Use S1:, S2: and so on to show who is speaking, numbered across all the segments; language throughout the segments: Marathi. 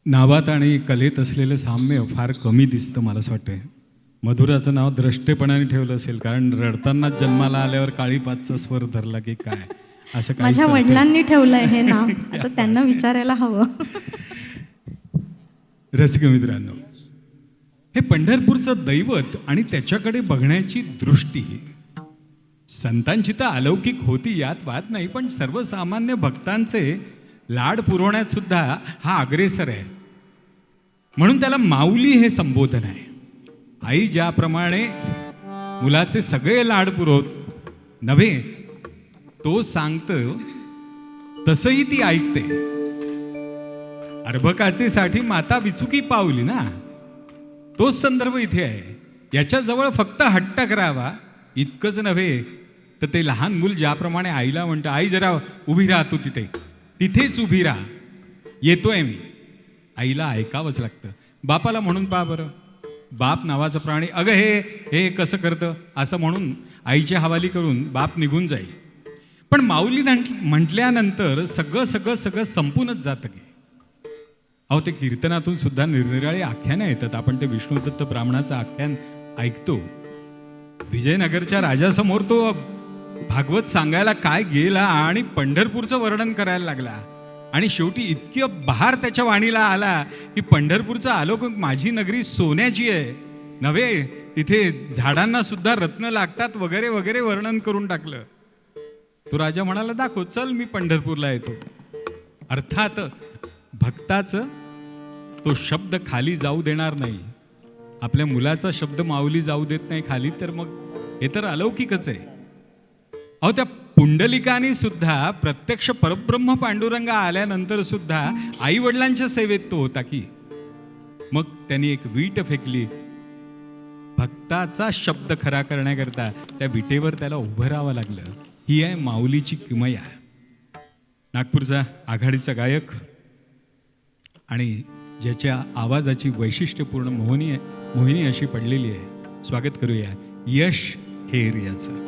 S1: नावात आणि कलेत असलेलं साम्य फार कमी दिसतं मला असं वाटतं. मधुराचं नाव द्रष्टेपणाने ठेवलं असेल, कारण रडताना जन्माला आल्यावर काळीपातचा स्वर धरला की काय असं काही
S2: माझ्या वडिलांनी ठेवलंय हे नाव. आता त्यांना विचारायला हवं.
S1: रसिक मित्रांनो, हे पंढरपूरचं दैवत आणि त्याच्याकडे बघण्याची दृष्टी संतांची तर अलौकिक होती, यात वाद नाही, पण सर्वसामान्य भक्तांचे लाड पुरवण्यात सुद्धा हा अग्रेसर आहे. म्हणून त्याला माऊली हे संबोधन आहे. आई ज्याप्रमाणे मुलाचे सगळे लाड पुरवत नव्हे, तो सांगतं तसंही ती ऐकते. अर्भकाचे साठी माता विचुकी पावली ना, तोच संदर्भ इथे आहे. याच्याजवळ फक्त हट्ट करावा इतकंच नव्हे, तर ते लहान मूल ज्याप्रमाणे आईला म्हणतं, आई जरा उभी राहा, तू तिथेच उभी राहा, येतोय मी. आईला ऐकावंच लागतं. बापाला म्हणून पहा बरं, बाप नावाचा प्राणी अगं हे कसं करतं असं म्हणून आईच्या हवाली करून बाप निघून जाईल. पण माऊली म्हटल्यानंतर सगळं संपूनच जातं की. अहो, ते कीर्तनातून सुद्धा निरनिराळी आख्यानं येतात. आपण ते विष्णुदत्त ब्राह्मणाचं आख्यान ऐकतो. विजयनगरच्या राजासमोर तो भागवत सांगायला काय गेला आणि पंढरपूरचं वर्णन करायला लागला, आणि शेवटी इतकं बहार त्याच्या वाणीला आला की पंढरपूरचा अलौकिक माझी नगरी सोन्याची आहे नव्हे, तिथे झाडांना सुद्धा रत्न लागतात वगैरे वगैरे वर्णन करून टाकलं. तो राजा म्हणाला, दाखव, चल मी पंढरपूरला येतो. अर्थात भक्ताचं तो शब्द खाली जाऊ देणार नाही. आपल्या मुलाचा शब्द माऊली जाऊ देत नाही खाली, तर मग हे तर अलौकिकच आहे. अहो, त्या पुंडलिकाने सुद्धा प्रत्यक्ष परब्रह्म पांडुरंग आल्यानंतर सुद्धा आई वडिलांच्या सेवेत तो होता की. मग त्यांनी एक वीट फेकली. भक्ताचा शब्द खरा करण्याकरता त्या विटेवर त्याला उभं राहावं लागलं. ही आहे माऊलीची किमया. नागपूरचा आघाडीचा गायक आणि ज्याच्या आवाजाची वैशिष्ट्यपूर्ण मोहिनी अशी पडलेली आहे, स्वागत करूया यश खेर याचं.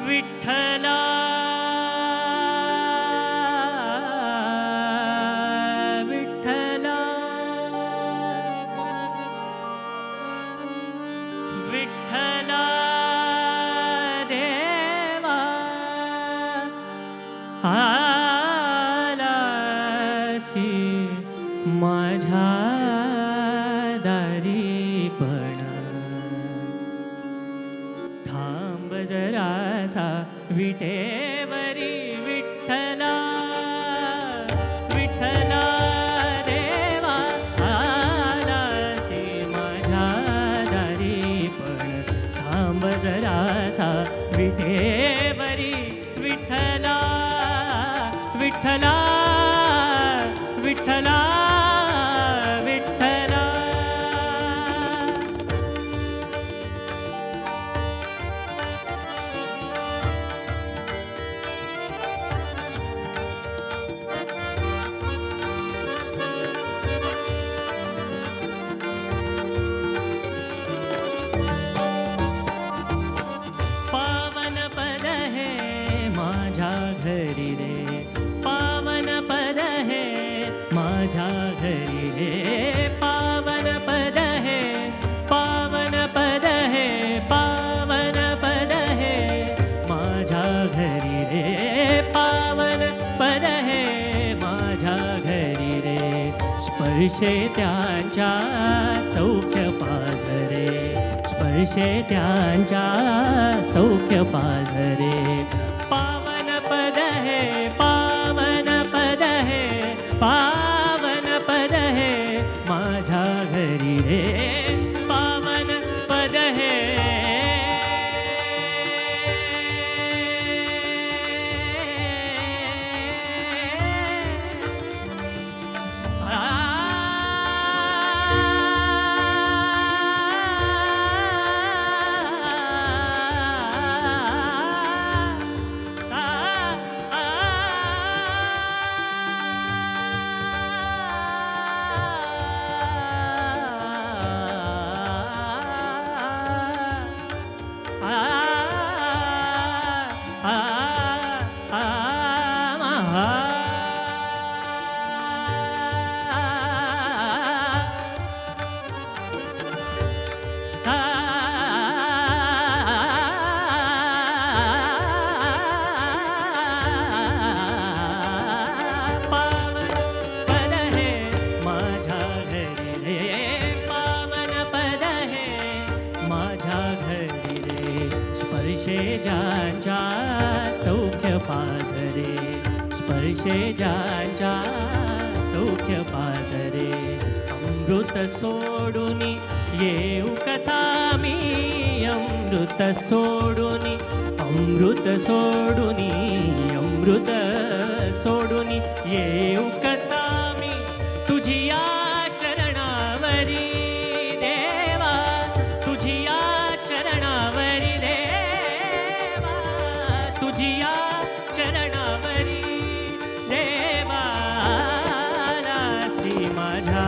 S3: विठ्ठला विठ्ठला विठ्ठला देवा आलासी माझ्या दारी, पण थांब जरासा विटेवरी. विठ्ठला विठ्ठला देवा आलासी माझ्या दारी, पण थांब जरासा विटेवरी. विठ्ठला विठ्ठला विठ्ठला विठ्ठला. पावन पद हे माझ्या घरी रे, पावन पद हे स्पर्शे त्यांच्या सौख्य पाझरे, स्पर्शे त्यांच्या सौख्य पाझरे. पावन पद हे, पावन पद हे, पावन पद हे माझ्या घरी रे, पावन पद हे. ज्यांच्या सौख्य पाझरे, स्पर्शे ज्यांच्या सौख्य पाझरे. अमृत सोडून येऊ कसा मी, अमृत सोडून, अमृत सोडून, अमृत सोडून येऊ कसा मी तुझिया चरणावरी देवा, तुझिया चरणावरी देवा, तुझिया चरणावरी देवा. रासी माझ्या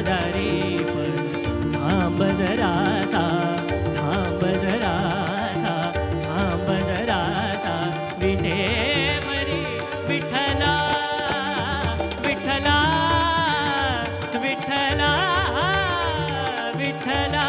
S3: दारी पण थांब जरासा, थांब जरासा, थांब जरासा. विठेवरी विठ्ठला, विठ्ठला, विठ्ठला, विठ्ठला.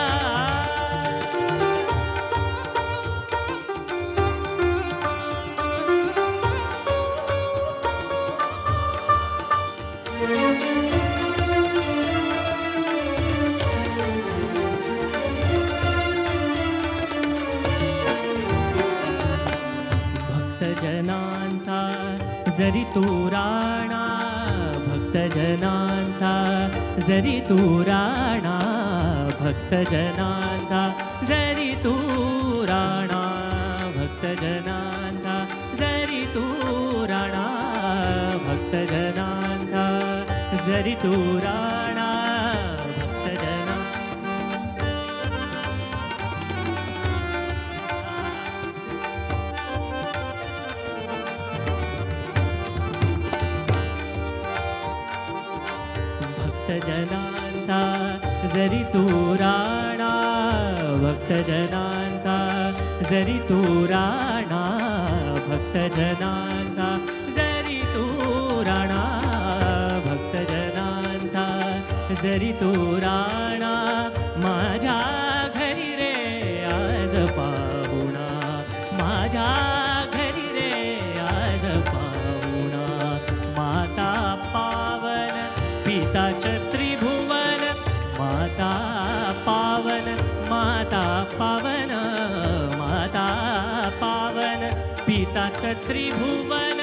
S3: भक्तजनांचा जरी तू राणा, भक्तजनांचा जरी तू राणा, भक्तजनांचा जरी तू राणा, भक्तजनांचा जरी तू राणा, भक्तजनांचा जरी तू राणा, भक्तजना. भक्तजनांचा जरी तू राणा, भक्तजनांचा जरी तू राणा, भक्तजनांचा जरी तू राणा, भक्तजनांचा जरी तू राणा. माझ्या घरी रे आज पाहुणा, माझ्या घरी रे आज पाहुणा. माता पावन पिताच त्रिभुवन, माता पावन, माता पावन, माता पावन पिताच त्रिभुवन.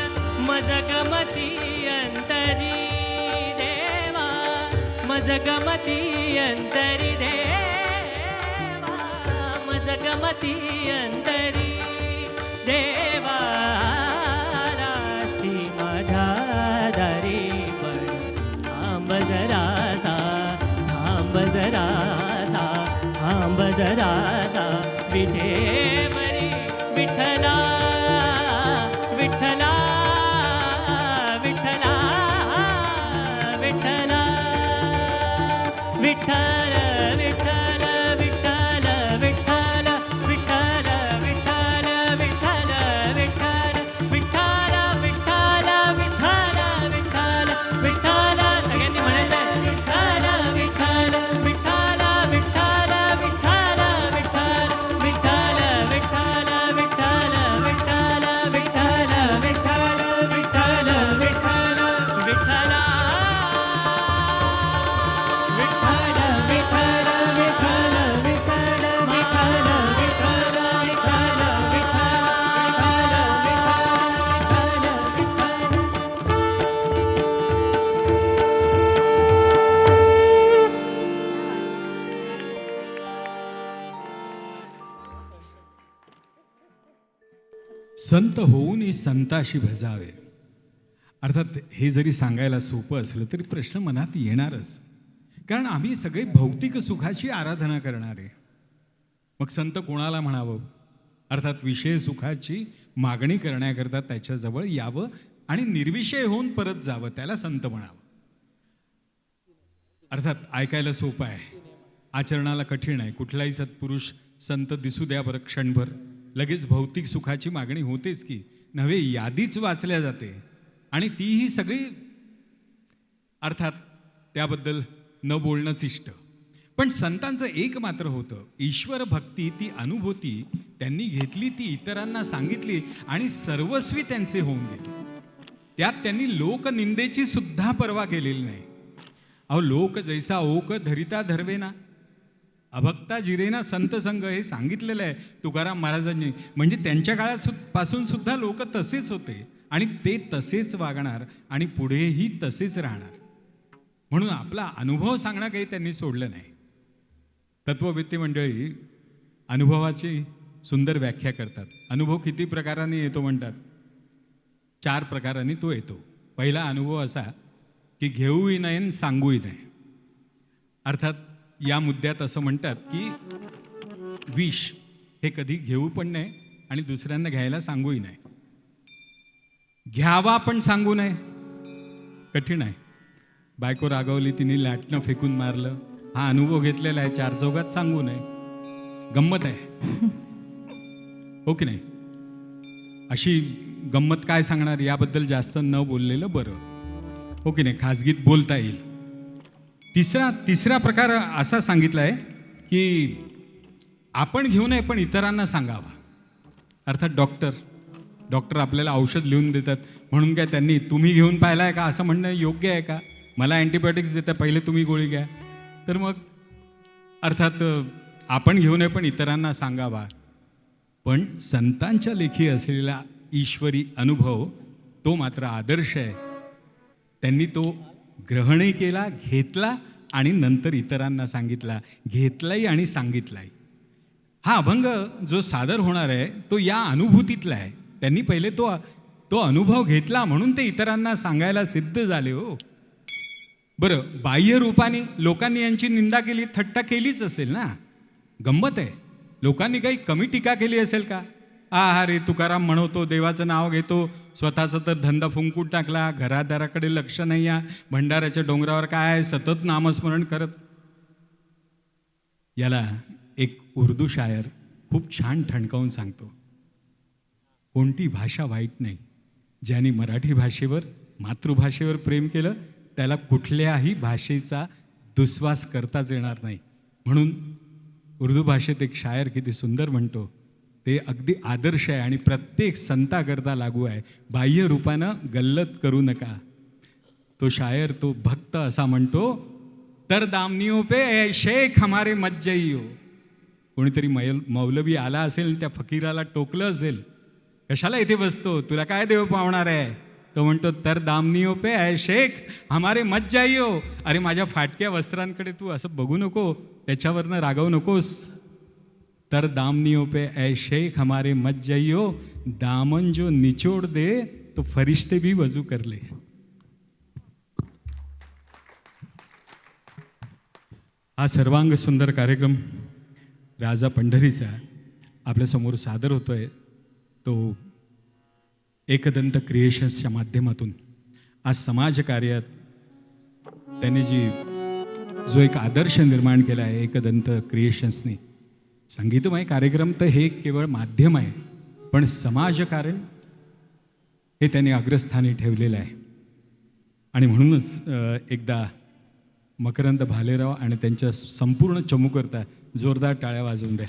S3: मजगमती अंतरी देवा, मजगमती अंतरी देवा, मजगमती अंतरी देवा. रासी माझ्या दारी पण थांब जरासा, थांब जरासा, थांब जरासा. विठेवरी विठ्ठला, विठ्ठला, विठ्ठला, विठ्ठला, विठ्ठल, विठ्ठल, विठ्ठल, विठ्ठल, विठ्ठल, विठ्ठल, विठ्ठल, विठ्ठल, विठ्ठल, विठ्ठल, विठ्ठल, विठ्ठल, विठ्ठल. सगळ्यांनी म्हणायचं विठ्ठल, विठ्ठल, विठ्ठल, विठ्ठल, विठ्ठल, विठ्ठल, विठ्ठल, विठ्ठल,
S1: संत होऊन संताशी भजावे. अर्थात हे जरी सांगायला सोपं असलं तरी प्रश्न मनात येणारच, कारण आम्ही सगळे भौतिक सुखाची आराधना करणारे. मग संत कोणाला म्हणावं? अर्थात विषय सुखाची मागणी करण्याकरता त्याच्याजवळ यावं आणि निर्विषय होऊन परत जावं, त्याला संत म्हणावं. अर्थात ऐकायला सोपं आहे, आचरणाला कठीण आहे. कुठलाही सत्पुरुष संत दिसू द्या बरं क्षणभर, लगेच भौतिक सुखाची मागणी होतेच की नव्हे, यादीच वाचल्या जाते आणि तीही सगळी. अर्थात त्याबद्दल न बोलणंच इष्ट. पण संतांचं एक मात्र होतं, ईश्वर भक्ती, ती अनुभूती त्यांनी घेतली, ती इतरांना सांगितली आणि सर्वस्वी त्यांचे होऊन गेले. त्यात त्यांनी लोकनिंदेची सुद्धा पर्वा केलेली नाही. अहो, लोक जैसा ओक धरिता धरवेना, अभक्ता जिरेना संत संग, हे सांगितलेलं आहे तुकाराम महाराजांनी. म्हणजे त्यांच्या काळात पासून सुद्धा लोक तसेच होते आणि ते तसेच वागणार आणि पुढेही तसेच राहणार. म्हणून आपला अनुभव सांगणं काही त्यांनी सोडलं नाही. तत्ववेत्ती मंडळी अनुभवाची सुंदर व्याख्या करतात. अनुभव किती प्रकाराने येतो म्हणतात? 4 प्रकारांनी तो येतो. पहिला अनुभव असा की घेऊही नाही आणि सांगूही नाही. अर्थात या मुद्द्यात असं म्हणतात की विष हे कधी घेऊ पण नाही आणि दुसऱ्यांना घ्यायला सांगूही नाही. घ्यावा पण सांगू नये, कठीण आहे. बायको रागवली, तिने लाटणं फेकून मारलं, हा अनुभव घेतलेला आहे. 4 चौघात सांगू नये, गंमत आहे हो की नाही? अशी गंमत काय सांगणार, याबद्दल जास्त न बोललेलं बरं हो की नाही? खाजगीत बोलता येईल. तिसरा प्रकार असा सांगितला आहे की आपण घेऊ नये पण इतरांना सांगावा. अर्थात डॉक्टर आपल्याला औषध लिहून देतात म्हणून काय त्यांनी तुम्ही घेऊन पाहिलं आहे का असं म्हणणं योग्य आहे का? मला अँटीबायोटिक्स देतात, पहिले तुम्ही गोळी घ्या. तर मग अर्थात आपण घेऊ नये पण इतरांना सांगावा. पण संतांच्या लेखी असलेला ईश्वरी अनुभव तो मात्र आदर्श आहे. त्यांनी तो ग्रहणही केला, घेतला आणि नंतर इतरांना सांगितला, घेतलाही आणि सांगितलाही. हा अभंग जो सादर होणार आहे तो या अनुभूतीतला आहे. त्यांनी पहिले तो अनुभव घेतला म्हणून ते इतरांना सांगायला सिद्ध झाले हो. बरं, बाह्य रूपाने लोकांनी यांची निंदा केली, थट्टा केलीच असेल ना, गंमत आहे. लोकांनी काही कमी टीका केली असेल का? हा रे तुकाराम म्हणतो, देवाचं नाव घेतो, स्वतःचा तर धंदा फुंकून टाकला, घरादाराकडे लक्ष नाही, या भंडाऱ्याच्या डोंगरावर काय सतत नामस्मरण करत. याला एक उर्दू शायर खूप छान ठणकावून सांगतो, कोणती भाषा वाईट नाही, ज्यांनी मराठी भाषेवर, मातृभाषेवर प्रेम केलं त्याला कुठल्याही भाषेचा दुस्वास करताच येणार नाही. म्हणून उर्दू भाषेत एक शायर किती सुंदर म्हणतो, ते अगदी आदर्श आहे आणि प्रत्येक संताकरता लागू आहे. बाह्य रूपानं गल्लत करू नका. तो शायर, तो भक्त असा म्हणतो, तर दामनियों पे ए शेख हमारे मत जाइयो. कोणीतरी मौलवी आला असेल, त्या फकीराला टोकलं असेल, कशाला इथे बसतो, तुला काय देव पावणार आहे? तो म्हणतो, तर दामनियों पे ए शेख हमारे मत जाइयो. अरे माझ्या फाटक्या वस्त्रांकडे तू असं बघू नको, त्याच्यावरनं रागवू नकोस. तर दामनियों पे ऐ शेख हमारे मत जाइयो, दामन जो निचोड़ दे तो फरिश्ते भी वजू कर ले. हा सर्वांग सुंदर कार्यक्रम राजा पंढरीचा आपल्यासमोर सादर होतोय. तो एकदंत क्रिएशन्सच्या माध्यमातून आज समाजकार्यात त्यांनी जो एक आदर्श निर्माण केला आहे एकदंत क्रिएशन्सनी. संगीतमय कार्यक्रम तर हे केवळ माध्यम आहे, पण समाजकारण हे त्यांनी अग्रस्थानी ठेवलेलं आहे. आणि म्हणूनच एकदा मकरंद भालेराव आणि त्यांच्या संपूर्ण चमूकरता जोरदार टाळ्या वाजवून द्या.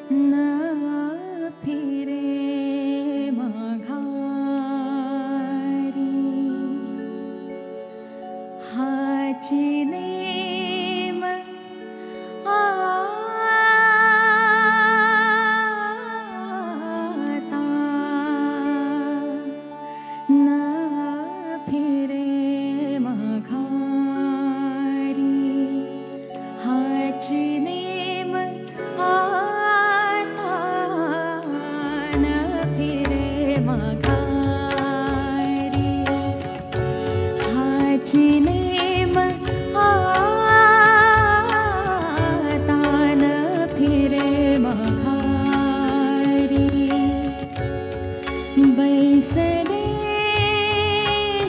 S4: ना बैसले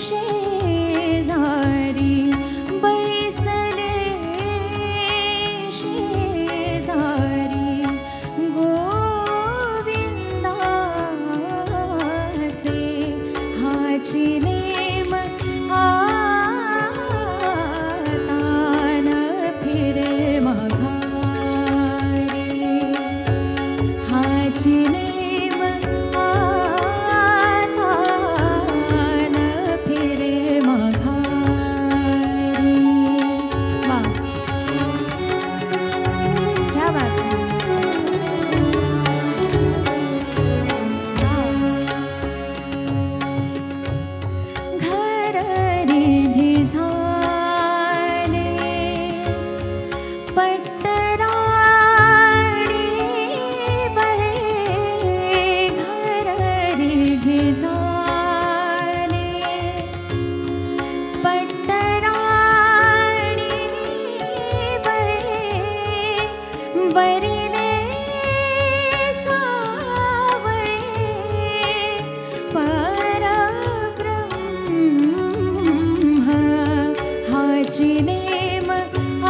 S4: शेजारी बैसले शेजारी गोविंदाचे हाची नेम आता न फिरे माघारी हाची नेम आता न फिरे माघारी वा क्या बात है घर रिधी झाले पट्टराणी बळे घर रिधी झाले पट्टराणी बळे बरिले सावळे परब्रह्म हाची नेम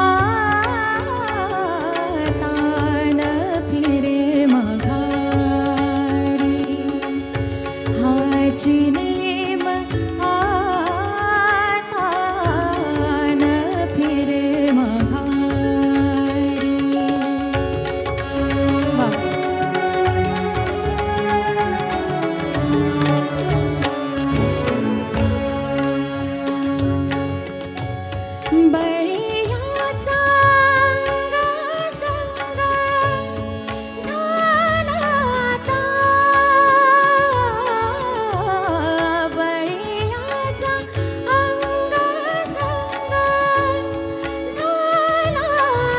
S4: आता न फिरे माघारी हाची नेम आता न फिरे माघारी वा बळीयाचा अंग संग झाला आता बळीयाचा अंग संग झाला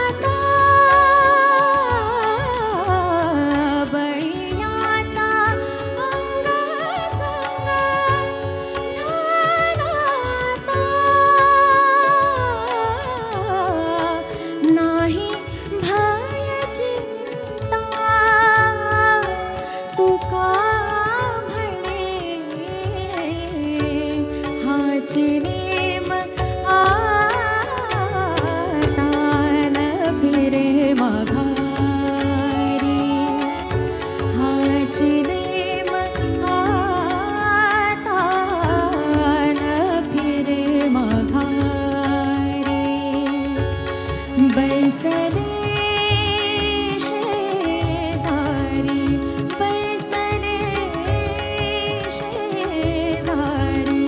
S4: आता बळीयाचा अंग संग झाला आता नाही भय चिंता तुका म्हणे हाची नेम आता न फिरे माघारी हाची नेम आता न फिरे माघारी बैसले शेजारी बैसले शेजारी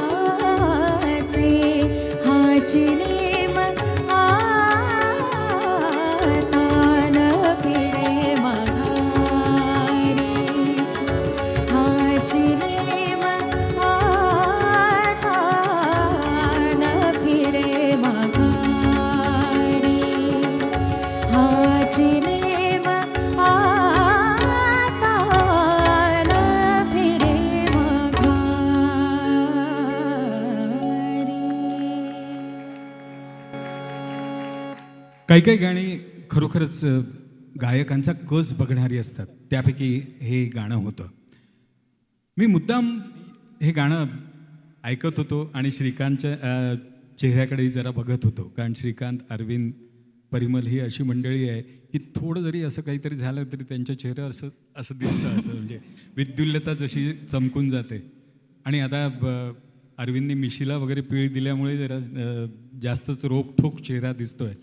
S4: गोविंदाचे हाची नेम आता न फिरे माघारी हाची नेम आता न फिरे माघारी हाची नेम आता न फिरे माघारी
S1: काही काही गाणी खरोखरच गायकांचा कस बघणारी असतात. त्यापैकी हे गाणं होतं. मी मुद्दाम हे गाणं ऐकत होतो आणि श्रीकांतच्या चेहऱ्याकडेही जरा बघत होतो. कारण श्रीकांत, अरविंद, परिमल ही अशी मंडळी आहे की थोडं जरी असं काहीतरी झालं तरी त्यांच्या चेहऱ्यावर असं असं दिसतं, असं म्हणजे विद्युल्लता जशी चमकून जाते. आणि आता अरविंदने मिशीला वगैरे पीळ दिल्यामुळे जरा जास्तच रोखठोक चेहरा दिसतोय.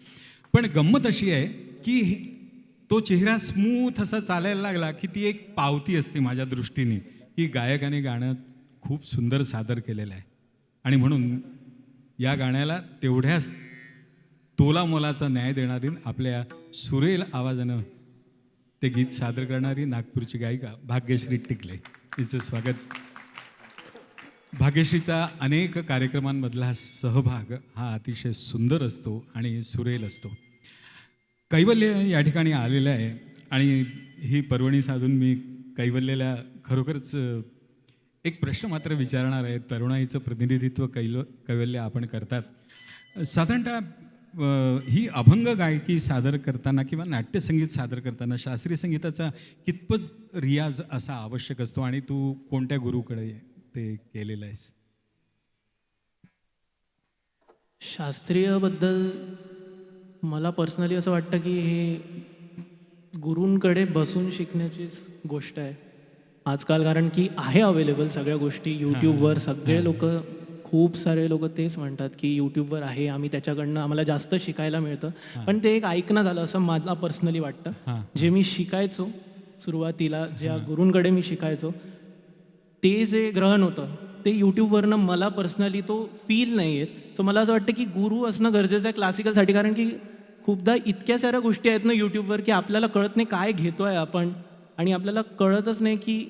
S1: पण गंमत अशी आहे की तो चेहरा स्मूथ असा चालायला लागला की ती एक पावती असते माझ्या दृष्टीने की गायकाने गाणं खूप सुंदर सादर केलेलं आहे. आणि म्हणून या गाण्याला तेवढ्याच तोलामोलाचा न्याय देणारी आपल्या सुरेल आवाजानं ते गीत सादर करणारी नागपूरची गायिका भाग्यश्री टिकले, तिचं स्वागत. भाग्यश्रीचा अनेक कार्यक्रमांमधला सहभाग हा अतिशय सुंदर असतो आणि सुरेल असतो. कैवल्य या ठिकाणी आलेलं आहे आणि ही पर्वणी साधून मी कैवल्यला खरोखरच एक प्रश्न मात्र विचारणार आहे. तरुणाईचं प्रतिनिधित्व कैवल्य आपण करतात. साधारणतः ही अभंग गायकी सादर करताना किंवा नाट्यसंगीत सादर करताना शास्त्रीय संगीताचा कितपत रियाज असा आवश्यक असतो आणि तू कोणत्या गुरुकडे ते केलेलं आहेस?
S5: शास्त्रीयबद्दल मला पर्सनली असं वाटतं की हे गुरूंकडे बसून शिकण्याचीच गोष्ट आहे आजकाल, कारण की आहे अवेलेबल सगळ्या गोष्टी यूट्यूबवर. सगळे लोक, खूप सारे लोक तेच म्हणतात की यूट्यूबवर आहे, आम्ही त्याच्याकडनं आम्हाला जास्त शिकायला मिळतं. पण ते एक ऐकणं झालं असं मला पर्सनली वाटतं. जे मी शिकायचो सुरुवातीला, ज्या गुरूंकडे मी शिकायचो, ते जे ग्रहण होतं ते यूट्यूबवरनं मला पर्सनली तो फील नाही येत. सो मला असं वाटतं की गुरु असणं गरजेचं आहे क्लासिकलसाठी, कारण की खूपदा इतक्या साऱ्या गोष्टी आहेत ना यूट्यूबवर की आपल्याला कळत नाही काय घेतोय आपण, आणि आपल्याला कळतच नाही की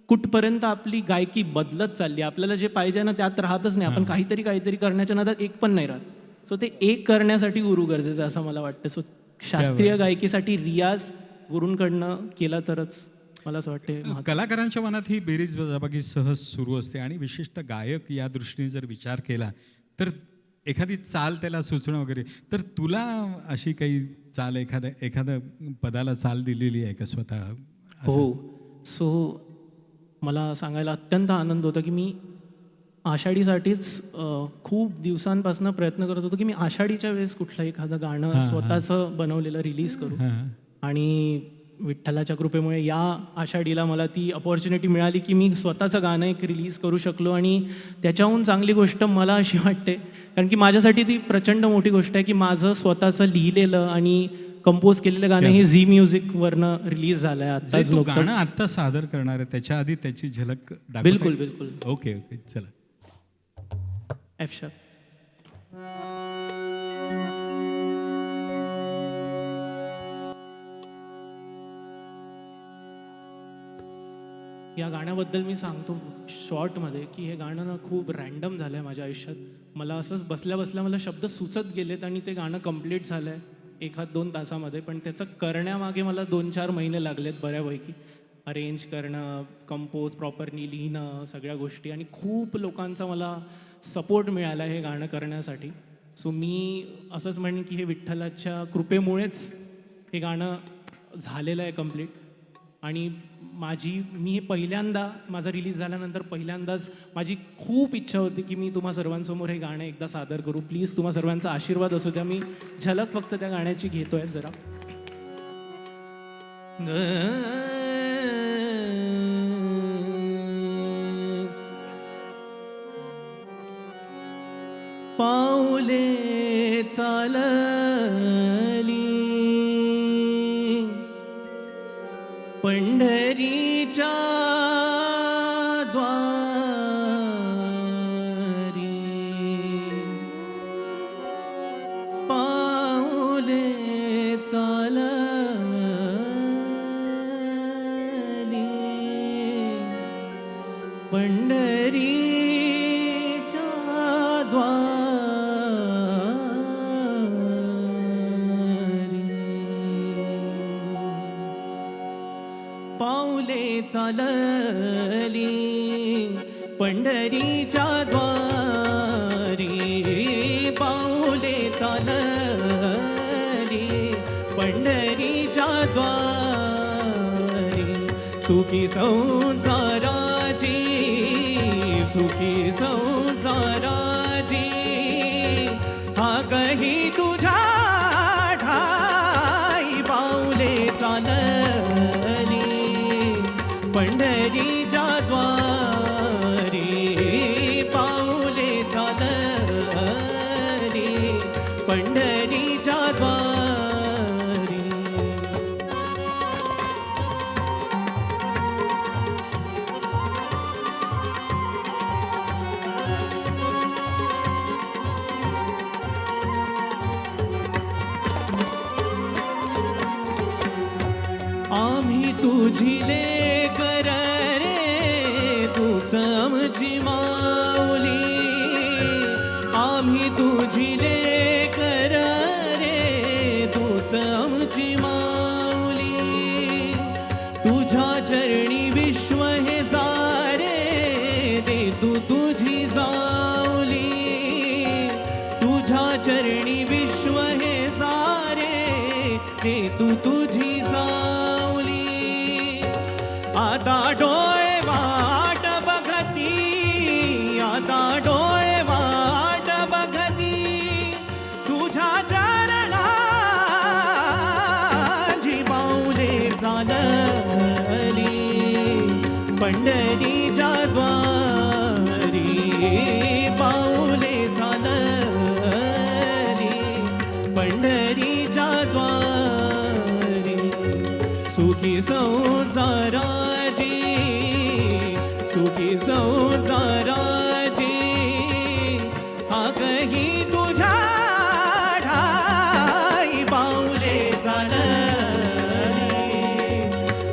S5: कुठपर्यंत आपली गायकी बदलत चालली. आपल्याला जे पाहिजे ना त्यात राहतच नाही, आपण काहीतरी करण्याच्या नादात एक पण नाही राहत. सो ते एक करण्यासाठी गुरु गरजेचं आहे असं मला वाटतं. सो शास्त्रीय गायकीसाठी रियाज गुरूंकडनं केला तरच मला असं वाटतं.
S1: कलाकारांच्या मनात ही बेरीज वजाबाकी सहज सुरू असते आणि विशिष्ट गायक या दृष्टीने जर विचार केला तर एखादी चाल त्याला सुचणं वगैरे. तर तुला अशी काही चाल एखाद्या पदाला चाल दिलेली आहे का स्वतः?
S5: हो. सो मला सांगायला अत्यंत आनंद होता की मी आषाढीसाठीच खूप दिवसांपासून प्रयत्न करत होतो की मी आषाढीच्या वेळेस कुठलं एखादं गाणं स्वतःचं बनवलेलं रिलीज करू. आणि विठ्ठलाच्या कृपेमुळे या आषाढीला मला ती अपॉर्च्युनिटी मिळाली की मी स्वतःचं गाणं एक रिलीज करू शकलो. आणि त्याच्याहून चांगली गोष्ट मला अशी वाटते, कारण की माझ्यासाठी ती प्रचंड मोठी गोष्ट आहे की माझं स्वतःचं लिहिलेलं आणि कंपोज केलेलं गाणं हे झी म्युझिकवरनं रिलीज झालं आहे आत्ताच.
S1: गाणं आत्ता सादर करणार आहे त्याच्या आधी त्याची झलक दाखवता?
S5: बिलकुल बिलकुल.
S1: ओके ओके, चला.
S5: F sharp. या गाण्याबद्दल मी सांगतो शॉर्टमध्ये की हे गाणं ना खूप रॅन्डम झालं आहे माझ्या आयुष्यात. मला असंच बसल्या बसल्या मला शब्द सुचत गेलेत आणि ते गाणं कम्प्लीट झालं आहे 1-2 तासामध्ये. पण त्याचं करण्यामागे मला 2-4 महिने लागलेत बऱ्यापैकी. अरेंज करणं, कंपोज प्रॉपरली लिहिणं, सगळ्या गोष्टी. आणि खूप लोकांचा मला सपोर्ट मिळाला हे गाणं करण्यासाठी. सो मी असंच म्हणेन की हे विठ्ठलाच्या कृपेमुळेच हे गाणं झालेलं आहे कम्प्लीट. आणि मी हे पहिल्यांदा, माझा रिलीज झाल्यानंतर पहिल्यांदाच माझी खूप इच्छा होती की मी तुम्हा सर्वांसमोर हे गाणं एकदा सादर करू. प्लीज तुम्हा सर्वांचा आशीर्वाद असू द्या. मी झलक फक्त त्या गाण्याची घेतोय जरा. पाऊले चालली पंढरीच्या द्वारी, पाऊले चालली पंढरीच्या द्वारी, पाऊले चालली पंढरीच्या द्वारी, पाऊले चालली पंढरीच्या द्वारी, सुखी संसाराची, सुखी संसाराची हा कही तुझ्या ठाई, पाऊले चालली पंढरीच्या द्वारी, पाऊले चालली पंढरीच्या द्वारी. आम्ही तुझी लेकर रे, तूच आमची माऊली, आम्ही तुझी लेकर रे, तूच आमची माऊली, तुझ्या चरणी विश्व हे सारे दे तू तुझी सावली, तुझ्या चरणी विश्व
S3: आता डोळे वाट बघती, आता डोळे वाट बघती, तुझ्या चरणाची पाऊले चालली, पंढरीच्या द्वारी पाऊले चालली, पंढरीच्या द्वारी. सुखी संसाराची, सुखी संसाराची हाकही तुझ्या ठाई पाऊले चालली,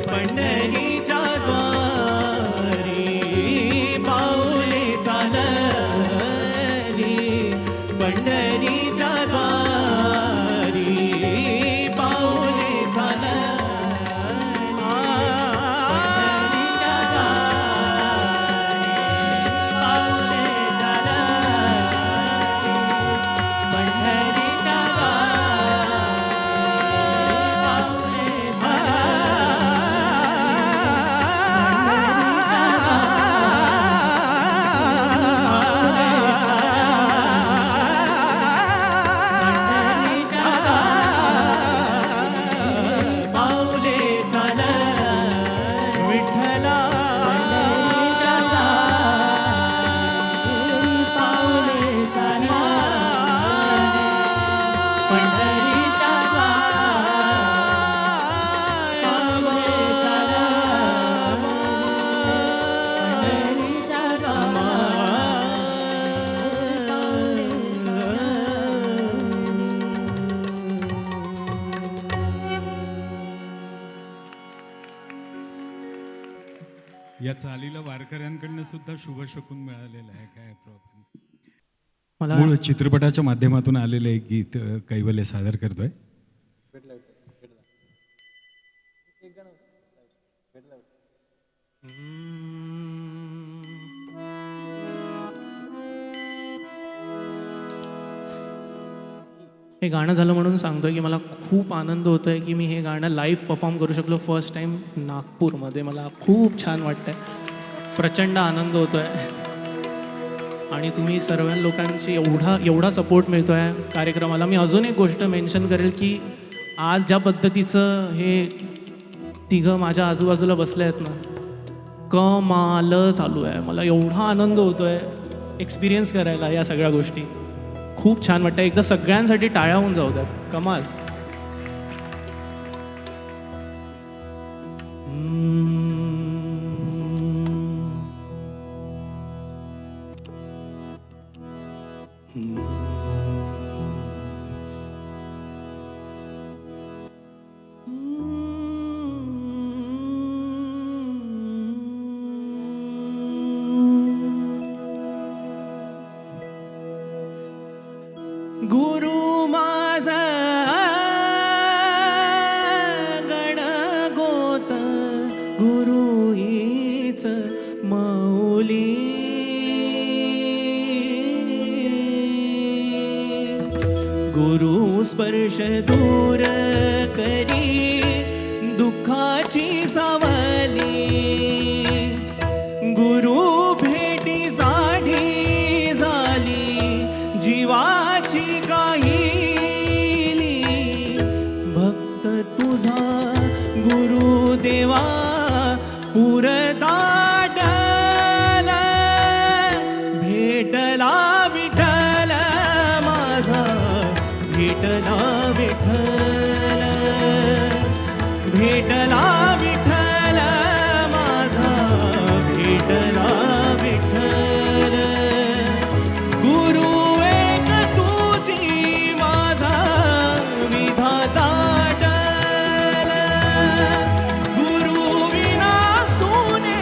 S3: पंढरीच्या द्वारी पाऊले चालली, पंढरीच्या द्वारी पाऊले चालली.
S1: या चालीला वारकऱ्यांकडनं सुद्धा शुभशकून मिळालेलं आहे. काय प्रॉब्लेम.
S5: मला
S1: मूळ चित्रपटाच्या माध्यमातून आलेलं एक गीत कैवल्य सादर करतोय.
S5: हे गाणं झालं म्हणून सांगतोय की मला खूप आनंद होतोय की मी हे गाणं लाईव्ह परफॉर्म करू शकलो फर्स्ट टाइम नागपूरमध्ये. मला खूप छान वाटतंय, प्रचंड आनंद होतोय. आणि तुम्ही सर्व लोकांची एवढा सपोर्ट मिळतोय कार्यक्रमाला. मी अजून एक गोष्ट मेन्शन करेल की आज ज्या पद्धतीचं हे तिघं माझ्या आजूबाजूला बसले आहेत ना, कमाल चालू आहे. मला एवढा आनंद होतोय एक्सपिरियन्स करायला या सगळ्या गोष्टी. खूप छान वाटतं. एकदा सगळ्यांसाठी टाळ्या होऊन जाऊ द्यात. कमाल.
S3: गुरु माझा गणगोत, गुरु हीच मौली. गुरु स्पर्श दूर करी दुःखाची सावली. गुरु भेटीसाठी झाली जीवाची काहिली. भक्त तुझा गुरुदेवा पुरताडला, भेटला विठ्ठल माझा, भेटला विठ्ठल, भेटला विठ्ठल माझा, भेटला विठ्ठल. गुरु एक तुझी माझा विधाता डला. गुरु विना सोने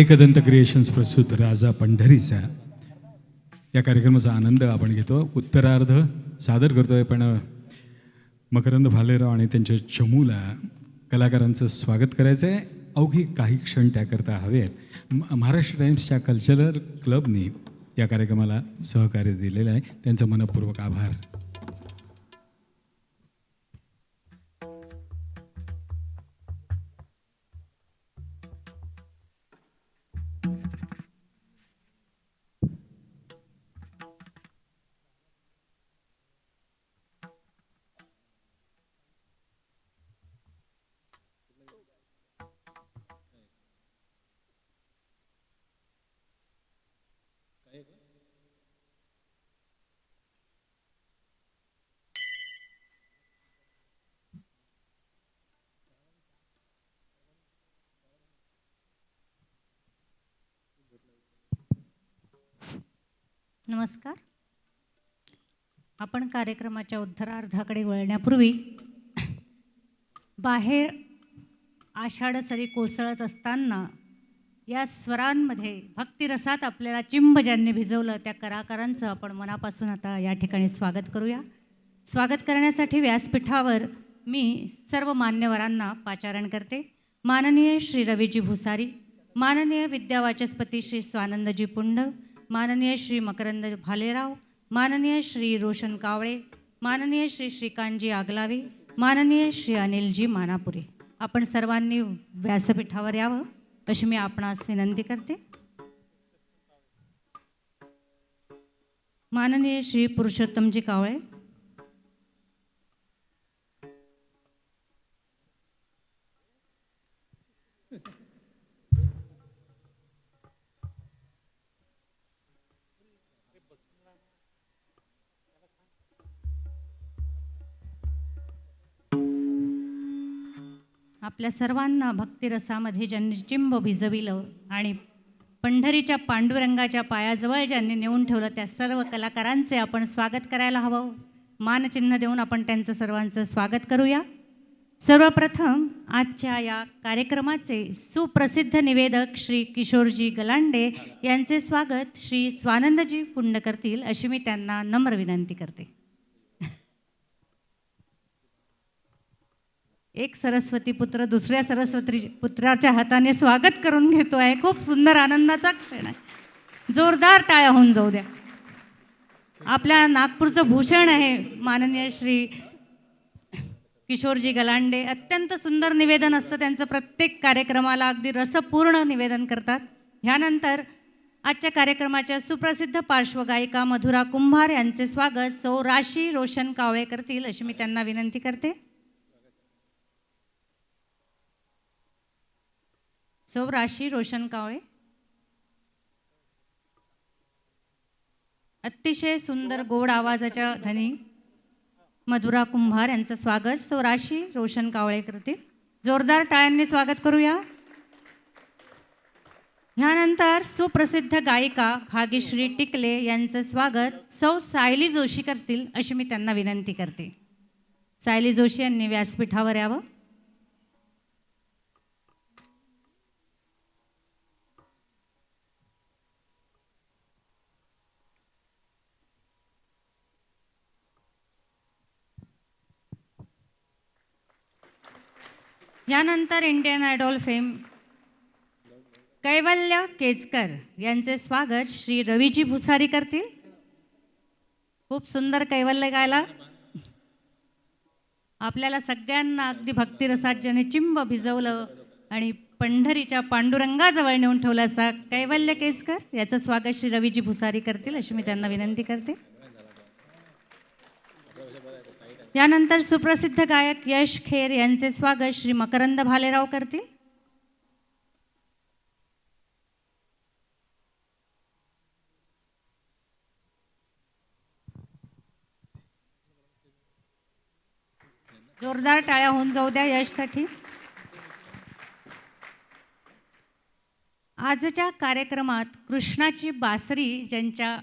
S1: एकदंत क्रिएशन्स प्रस्तुत राजा पंढरीचा या कार्यक्रमाचा आनंद आपण घेतो. उत्तरार्ध सादर करतोय, पण मकरंद भालेराव आणि त्यांच्या चमूला कलाकारांचं स्वागत करायचं आहे. अवघी काही क्षण त्याकरता हवे आहेत. महाराष्ट्र टाइम्सच्या कल्चरल क्लबनी या कार्यक्रमाला सहकार्य दिलेलं आहे, त्यांचं मनपूर्वक आभार.
S6: नमस्कार. आपण कार्यक्रमाच्या उत्तरार्धाकडे वळण्यापूर्वी बाहेर आषाढ सरी कोसळत असताना या स्वरांमध्ये भक्तिरसात आपल्याला चिंब ज्यांनी भिजवलं त्या कलाकारांचं आपण मनापासून आता या ठिकाणी स्वागत करूया. स्वागत करण्यासाठी व्यासपीठावर मी सर्व मान्यवरांना पाचारण करते. माननीय श्री रवीजी भुसारी, माननीय विद्यावाचस्पती श्री स्वानंदजी पुंड, माननीय श्री मकरंद भालेराव, माननीय श्री रोशन कावळे, माननीय श्री श्रीकांतजी आगलावे, माननीय श्री अनिलजी मानापुरे, आपण सर्वांनी व्यासपीठावर यावं अशी मी आपणास विनंती करते. माननीय श्री पुरुषोत्तमजी कावळे, आपल्या सर्वांना भक्तिरसामध्ये ज्यांनी चिंब भिजविलं आणि पंढरीच्या पांडुरंगाच्या पायाजवळ ज्यांनी नेऊन ठेवलं त्या सर्व कलाकारांचे आपण स्वागत करायला हवं. मानचिन्ह देऊन आपण त्यांचं सर्वांचं स्वागत करूया. सर्वप्रथम आजच्या या कार्यक्रमाचे सुप्रसिद्ध निवेदक श्री किशोरजी गलांडे यांचे स्वागत श्री स्वानंदजी पुंड करतील अशी मी त्यांना नम्र विनंती करते. एक सरस्वती पुत्र दुसऱ्या सरस्वती पुत्राच्या हाताने स्वागत करून घेतो आहे. खूप सुंदर आनंदाचा क्षण आहे. जोरदार टाळ्या होऊन जाऊ द्या. आपल्या नागपूरचं भूषण आहे माननीय श्री किशोरजी गलांडे. अत्यंत सुंदर निवेदन असतं त्यांचं. प्रत्येक कार्यक्रमाला अगदी रसपूर्ण निवेदन करतात. ह्यानंतर आजच्या कार्यक्रमाच्या सुप्रसिद्ध पार्श्वगायिका मधुरा कुंभार यांचे स्वागत सौ राशी रोशन कावळे करतील अशी मी त्यांना विनंती करते. सौ राशी रोशन कावळे. अतिशय सुंदर गोड आवाजाच्या धनी मधुरा कुंभार यांचं स्वागत सौ राशी रोशन कावळे करतील. जोरदार टाळ्यांनी स्वागत करूया. ह्यानंतर सुप्रसिद्ध गायिका भाग्यश्री टिकले यांचं स्वागत सौ सायली जोशी करतील अशी मी त्यांना विनंती करते. सायली जोशी यांनी व्यासपीठावर यावं. यानंतर इंडियन आयडॉल फेम कैवल्य केजकर यांचे स्वागत श्री रवीजी भुसारी करतील. खूप सुंदर कैवल्य गायला. आपल्याला सगळ्यांना अगदी भक्तिरसात ज्याने चिंब भिजवलं आणि पंढरीच्या पांडुरंगाजवळ नेऊन ठेवलं असा कैवल्य केजकर याचं स्वागत श्री रवीजी भुसारी करतील अशी मी त्यांना विनंती करते. यानंतर सुप्रसिद्ध गायक यश खेर यांचे स्वागत श्री मकरंद भालेराव करतील. जोरदार टाळ्या होऊन जाऊ द्या यशसाठी. आजच्या कार्यक्रमात कृष्णाची बासरी ज्यांच्या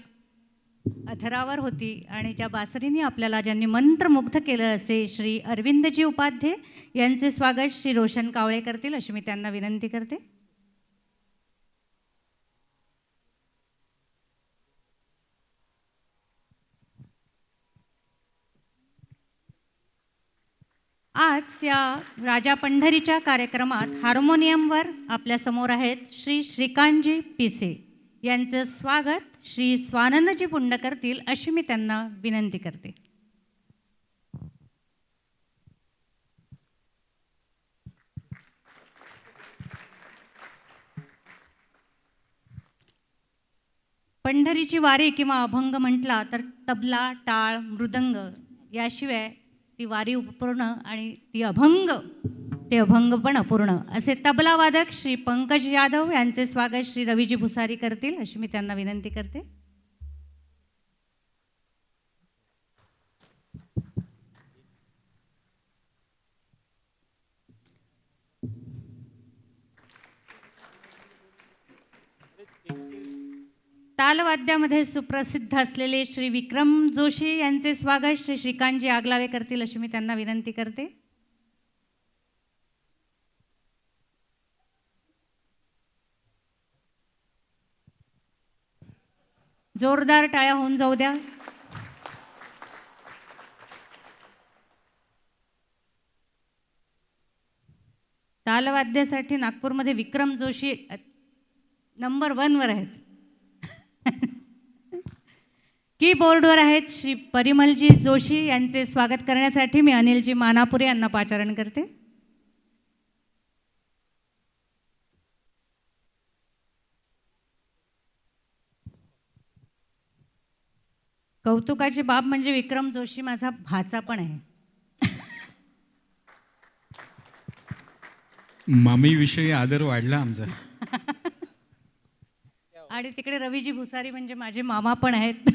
S6: अधरावर होती आणि ज्या बासरीने आपल्याला ज्यांनी मंत्रमुग्ध केलं असे श्री अरविंदजी उपाध्ये यांचे स्वागत श्री रोशन कावळे करतील अशी मी त्यांना विनंती करते. आज या राजा पंढरीच्या कार्यक्रमात हार्मोनियमवर आपल्यासमोर आहेत श्री श्रीकांतजी पिसे. यांचं स्वागत श्री स्वानंदजी पुंड करतील अशी मी त्यांना विनंती करते. पंढरीची वारी किंवा अभंग म्हटला तर तबला, टाळ, मृदंग याशिवाय ती वारी अपूर्ण आणि ते अभंग पण अपूर्ण. असे तबला वादक श्री पंकज यादव यांचे स्वागत श्री रवीजी भुसारी करतील अशी मी त्यांना विनंती करते. तालवाद्यामध्ये सुप्रसिद्ध असलेले श्री विक्रम जोशी यांचे स्वागत श्री श्रीकांतजी आगलावे करतील अशी मी त्यांना विनंती करते. जोरदार टाळ्या होऊन जाऊ द्या. तालवाद्यासाठी नागपूरमध्ये विक्रम जोशी नंबर 1 वर आहेत. कीबोर्डवर आहेत श्री परिमलजी जोशी यांचे स्वागत करण्यासाठी मी अनिलजी मानापुरे यांना पाचारण करते. कौतुकाची बाब म्हणजे विक्रम जोशी माझा भाचा पण आहे.
S1: मामीविषयी आदर वाढला आमचा.
S6: आणि तिकडे रवीजी भुसारी म्हणजे माझे मामा पण आहेत.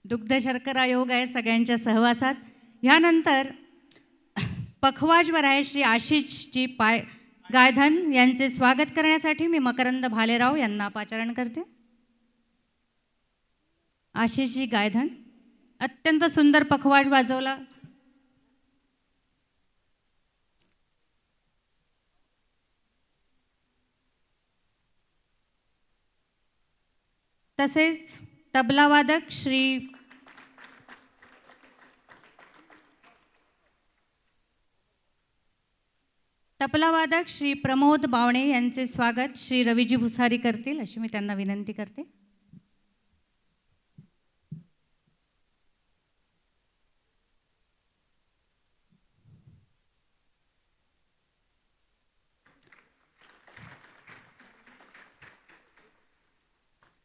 S6: दुग्ध शर्करा योग आहे सगळ्यांच्या सहवासात. ह्यानंतर पखवाजवर आहे श्री आशिषजी गायधन यांचे स्वागत करण्यासाठी मी मकरंद भालेराव यांना पाचारण करते. आशिषजी गायधन अत्यंत सुंदर पखवाज वाजवला. तसेच तबलावादक श्री प्रमोद बावणे यांचे स्वागत श्री रवीजी भुसारी करतील अशी मी त्यांना विनंती करते.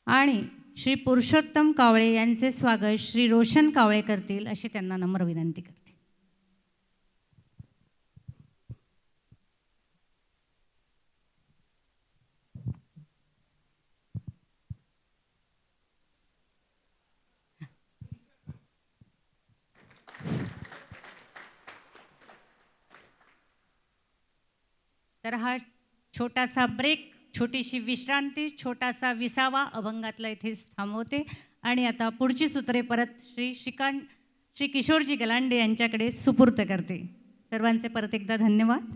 S6: आणि श्री पुरुषोत्तम कावळे यांचे स्वागत श्री रोशन कावळे करतील अशी त्यांना नम्र विनंती करते. तर हा छोटासा ब्रेक, छोटीशी विश्रांती, छोटासा विसावा अभंगातला इथेच थांबवते आणि आता पुढची सूत्रे परत श्री किशोरजी गलांडे यांच्याकडे सुपूर्त करते. सर्वांचे परत एकदा धन्यवाद.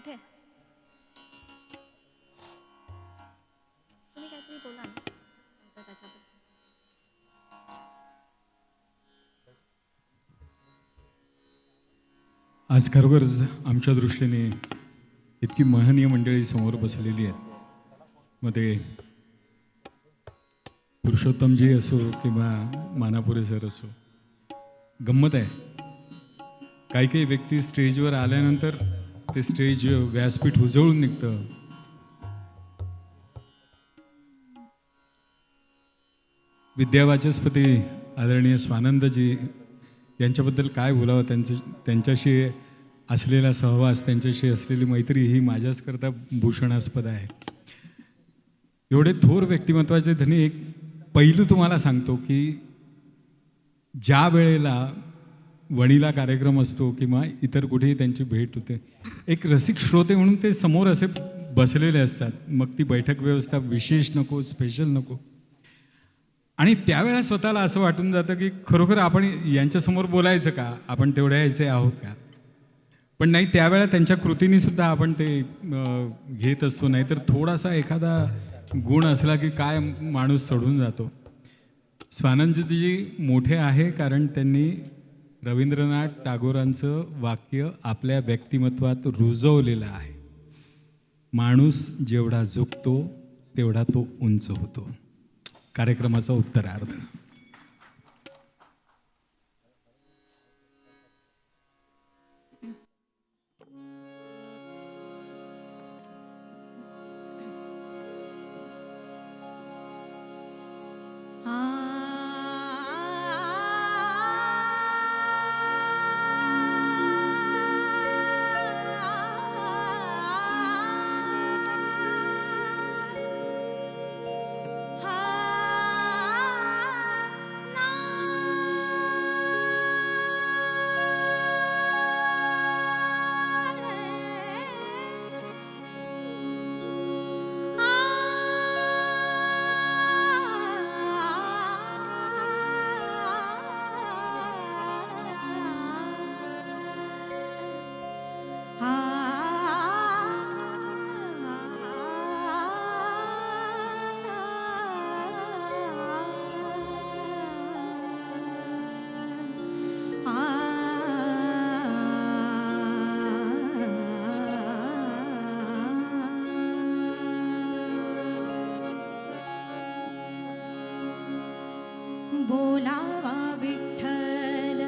S4: इथे तुम्ही काहीतरी बोला ना नंतर त्याच्याबद्दल.
S1: आज खरोखरच आमच्या दृष्टीने इतकी महनीय मंडळी समोर बसलेली आहेत. मग ते पुरुषोत्तमजी असो किंवा मानापुरे सर असो, गंमत आहे. काही काही व्यक्ती स्टेजवर आल्यानंतर ते स्टेज व्यासपीठ उजळून निघतं. विद्यावाचस्पती आदरणीय स्वानंदजी यांच्याबद्दल काय बोलावं. त्यांच्याशी असलेला सहवास, त्यांच्याशी असलेली मैत्री ही माझ्याचकरता भूषणास्पद आहे. एवढे थोर व्यक्तिमत्वाचे धनी एक पैलू तुम्हाला सांगतो की ज्या वेळेला वणीला कार्यक्रम असतो किंवा इतर कुठेही त्यांची भेट होते, एक रसिक श्रोते म्हणून ते समोर असे बसलेले असतात. मग ती बैठक व्यवस्था विशेष नको, स्पेशल नको. आणि त्यावेळेला स्वतःला असं वाटून जातं की खरोखर आपण यांच्यासमोर बोलायचं का, आपण तेवढ्या यायचे आहोत का. पण नाही, त्यावेळेला त्यांच्या कृतीने सुद्धा आपण ते घेत असतो. नाहीतर थोडासा एखादा गुण असला की काय माणूस चढून जातो. स्वानंदजी मोठे आहे कारण त्यांनी रवींद्रनाथ टागोरांचं वाक्य आपल्या व्यक्तिमत्वात रुजवलेलं आहे. माणूस जेवढा झुकतो तेवढा तो उंच होतो. कार्यक्रमाचा उत्तरार्ध.
S2: बोलावा विठ्ठल,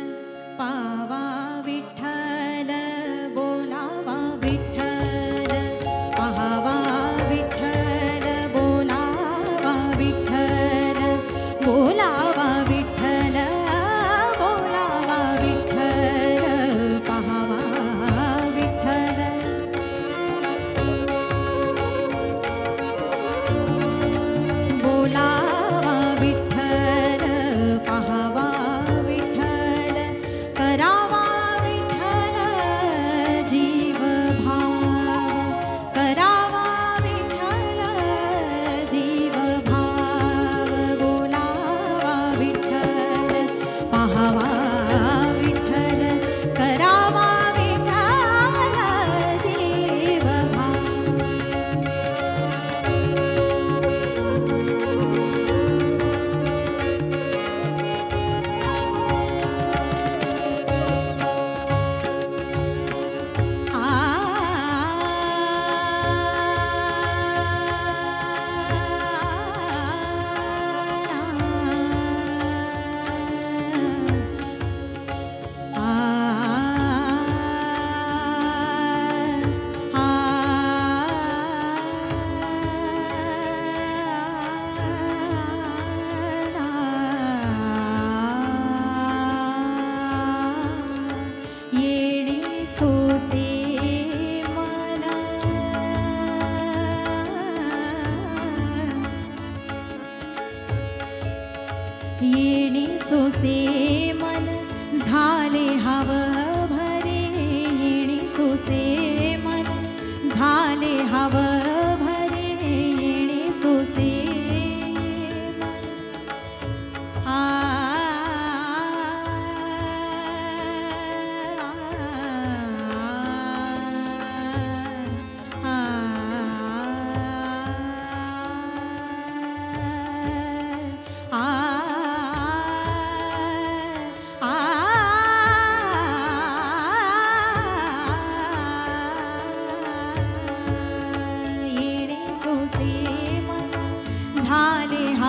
S2: पावा विठ्ठल, बोलावा विठ्ठल, पाहावा विठ्ठल, बोलावा विठ्ठल, बोलावा विठ्ठल, बोलावा विठ्ठल, पाहावा विठ्ठल. बोलावा विठ्ठल, पाहावा विठ्ठल, करावा विठ्ठल जीव भाव, करावा विठ्ठल जीव भाव. बोलावा विठ्ठल, पाहावा विठ्ठल, करावा विठ्ठल जीव भाव. येणे सोसे मन, येणे सोसे मन, झाले हव भरे. येणे सोसे मन, झाले हव भरे. येणे सोसे मन.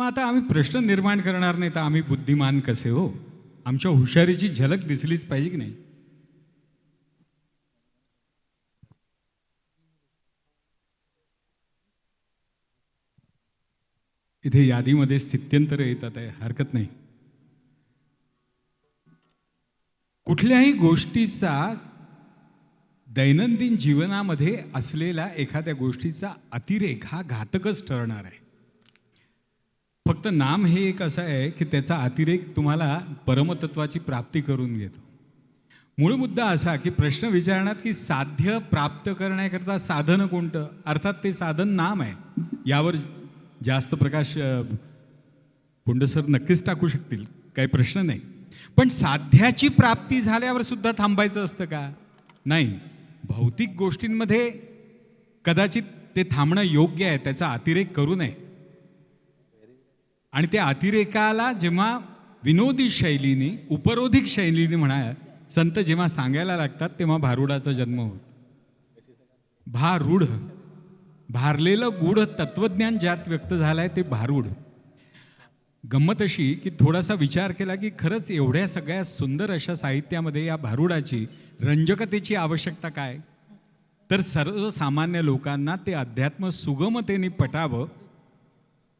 S1: मग आता आम्ही प्रश्न निर्माण करणार नाही तर आम्ही बुद्धिमान कसे हो? आमच्या हुशारीची झलक दिसलीच पाहिजे की नाही? इथे यादीमध्ये स्थित्यंतर येतात आहे, हरकत नाही. कुठल्याही गोष्टीचा दैनंदिन जीवनामध्ये असलेला एखाद्या गोष्टीचा अतिरेक हा घातकच ठरणार आहे. फक्त नाम हे एक असं आहे की त्याचा अतिरेक तुम्हाला परमतत्वाची प्राप्ती करून घेतो. मूळ मुद्दा असा की प्रश्न विचारण्यात की साध्य प्राप्त करण्याकरता साधन कोणतं, अर्थात ते साधन नाम आहे. यावर जास्त प्रकाश पुंडसर नक्कीच टाकू शकतील, काही प्रश्न नाही. पण साध्याची प्राप्ती झाल्यावर सुद्धा थांबायचं असतं का? नाही. भौतिक गोष्टींमध्ये कदाचित ते थांबणं योग्य आहे, त्याचा अतिरेक करू नये. आणि त्या अतिरेकाला जेव्हा विनोदी शैलीने, उपरोधिक शैलीने म्हणा संत जेव्हा सांगायला लागतात तेव्हा भारुडाचा जन्म होतो. भारूढ, भारलेलं गूढ तत्वज्ञान ज्यात व्यक्त झालंय ते भारूड. गंमत अशी की थोडासा विचार केला की खरंच एवढ्या सगळ्या सुंदर अशा साहित्यामध्ये या भारुडाची रंजकतेची आवश्यकता काय? तर सर्वसामान्य लोकांना ते अध्यात्म सुगमतेने पटावं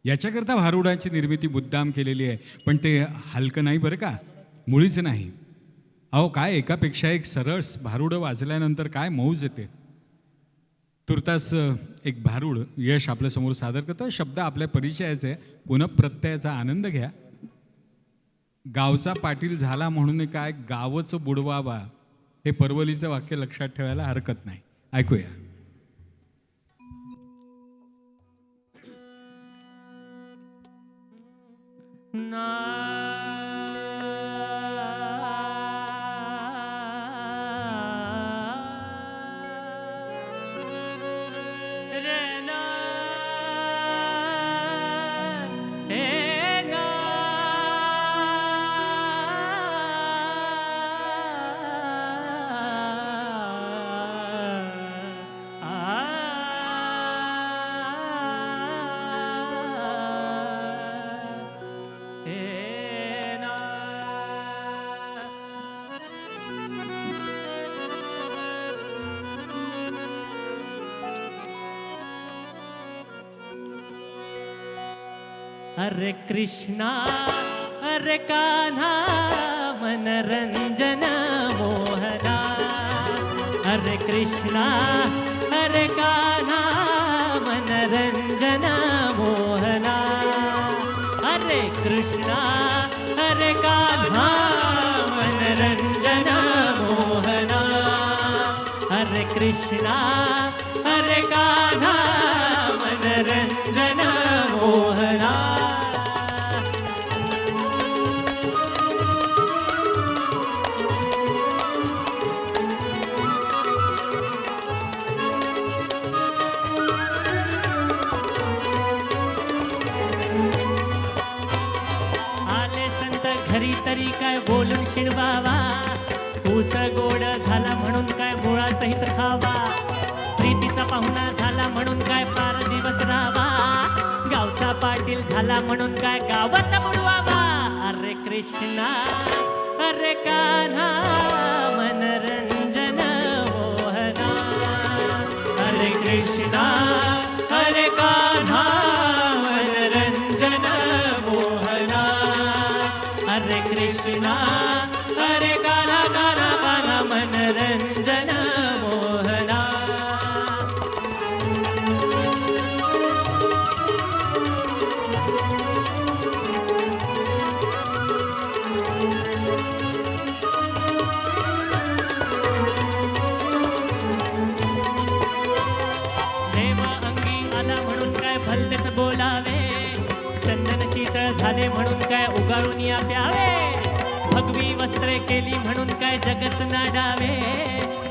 S1: याच्याकरता भारुडाची निर्मिती मुद्दाम केलेली आहे. पण ते हलकं नाही बरं का, मुळीच नाही. अहो काय एकापेक्षा एक सरळ भारुडं वाजल्यानंतर काय मौज येते. तुर्तास एक भारूड यश आपल्या समोर सादर करतो. शब्द आपल्या परिचयाचे आहे, पुनःप्रत्ययाचा आनंद घ्या. गावचा पाटील झाला म्हणून काय गावच बुडवावा, हे परवलीचं वाक्य लक्षात ठेवायला हरकत नाही. ऐकूया.
S3: हरे कृष्णा हरे कान्हा मनरंजन मोहना. हरे कृष्णा हरे कान्हा मनरंजन मोहना. हरे कृष्णा हरे कान्हा मनरंजन मोहना. हरे कृष्णा हरे कान्हा मनरंजन मोहना. घरी तरी काय बोलून शिणवावा, ऊस गोड झाला म्हणून काय मुळासहित खावा. प्रीतीचा पाहुणा झाला म्हणून काय फार दिवस राहावा. गावचा पाटील झाला म्हणून काय गावाचा बुडवावा. अरे कृष्णा अरे कान्हा मनरंजन मोहना. हरे कृष्णा हरे कान्हा मनरंजन मोहना. हरे कृष्णा हरे कान्हा कान्हा कान्हा मनरंजन मोहना. देव अंगी आला म्हणून काय भलतेच बोलावे. चंदन शीतळ झाले म्हणून काय उगाळून या प्यावे. भगवी वस्त्रे केली म्हणून काय जगच नाडावे.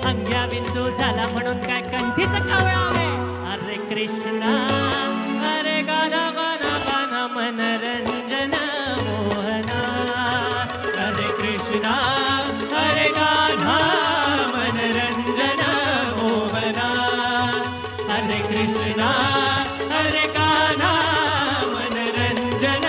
S3: अंग्या विंचू झाला म्हणून काय कंठीच कावळावे. अरे कृष्णा अरे गाना गाना गाना मनरंजन मोहना. हरे कृष्णा हरे गाना मनरंजन मोहना. हरे कृष्णा हरे गाना मनरंजन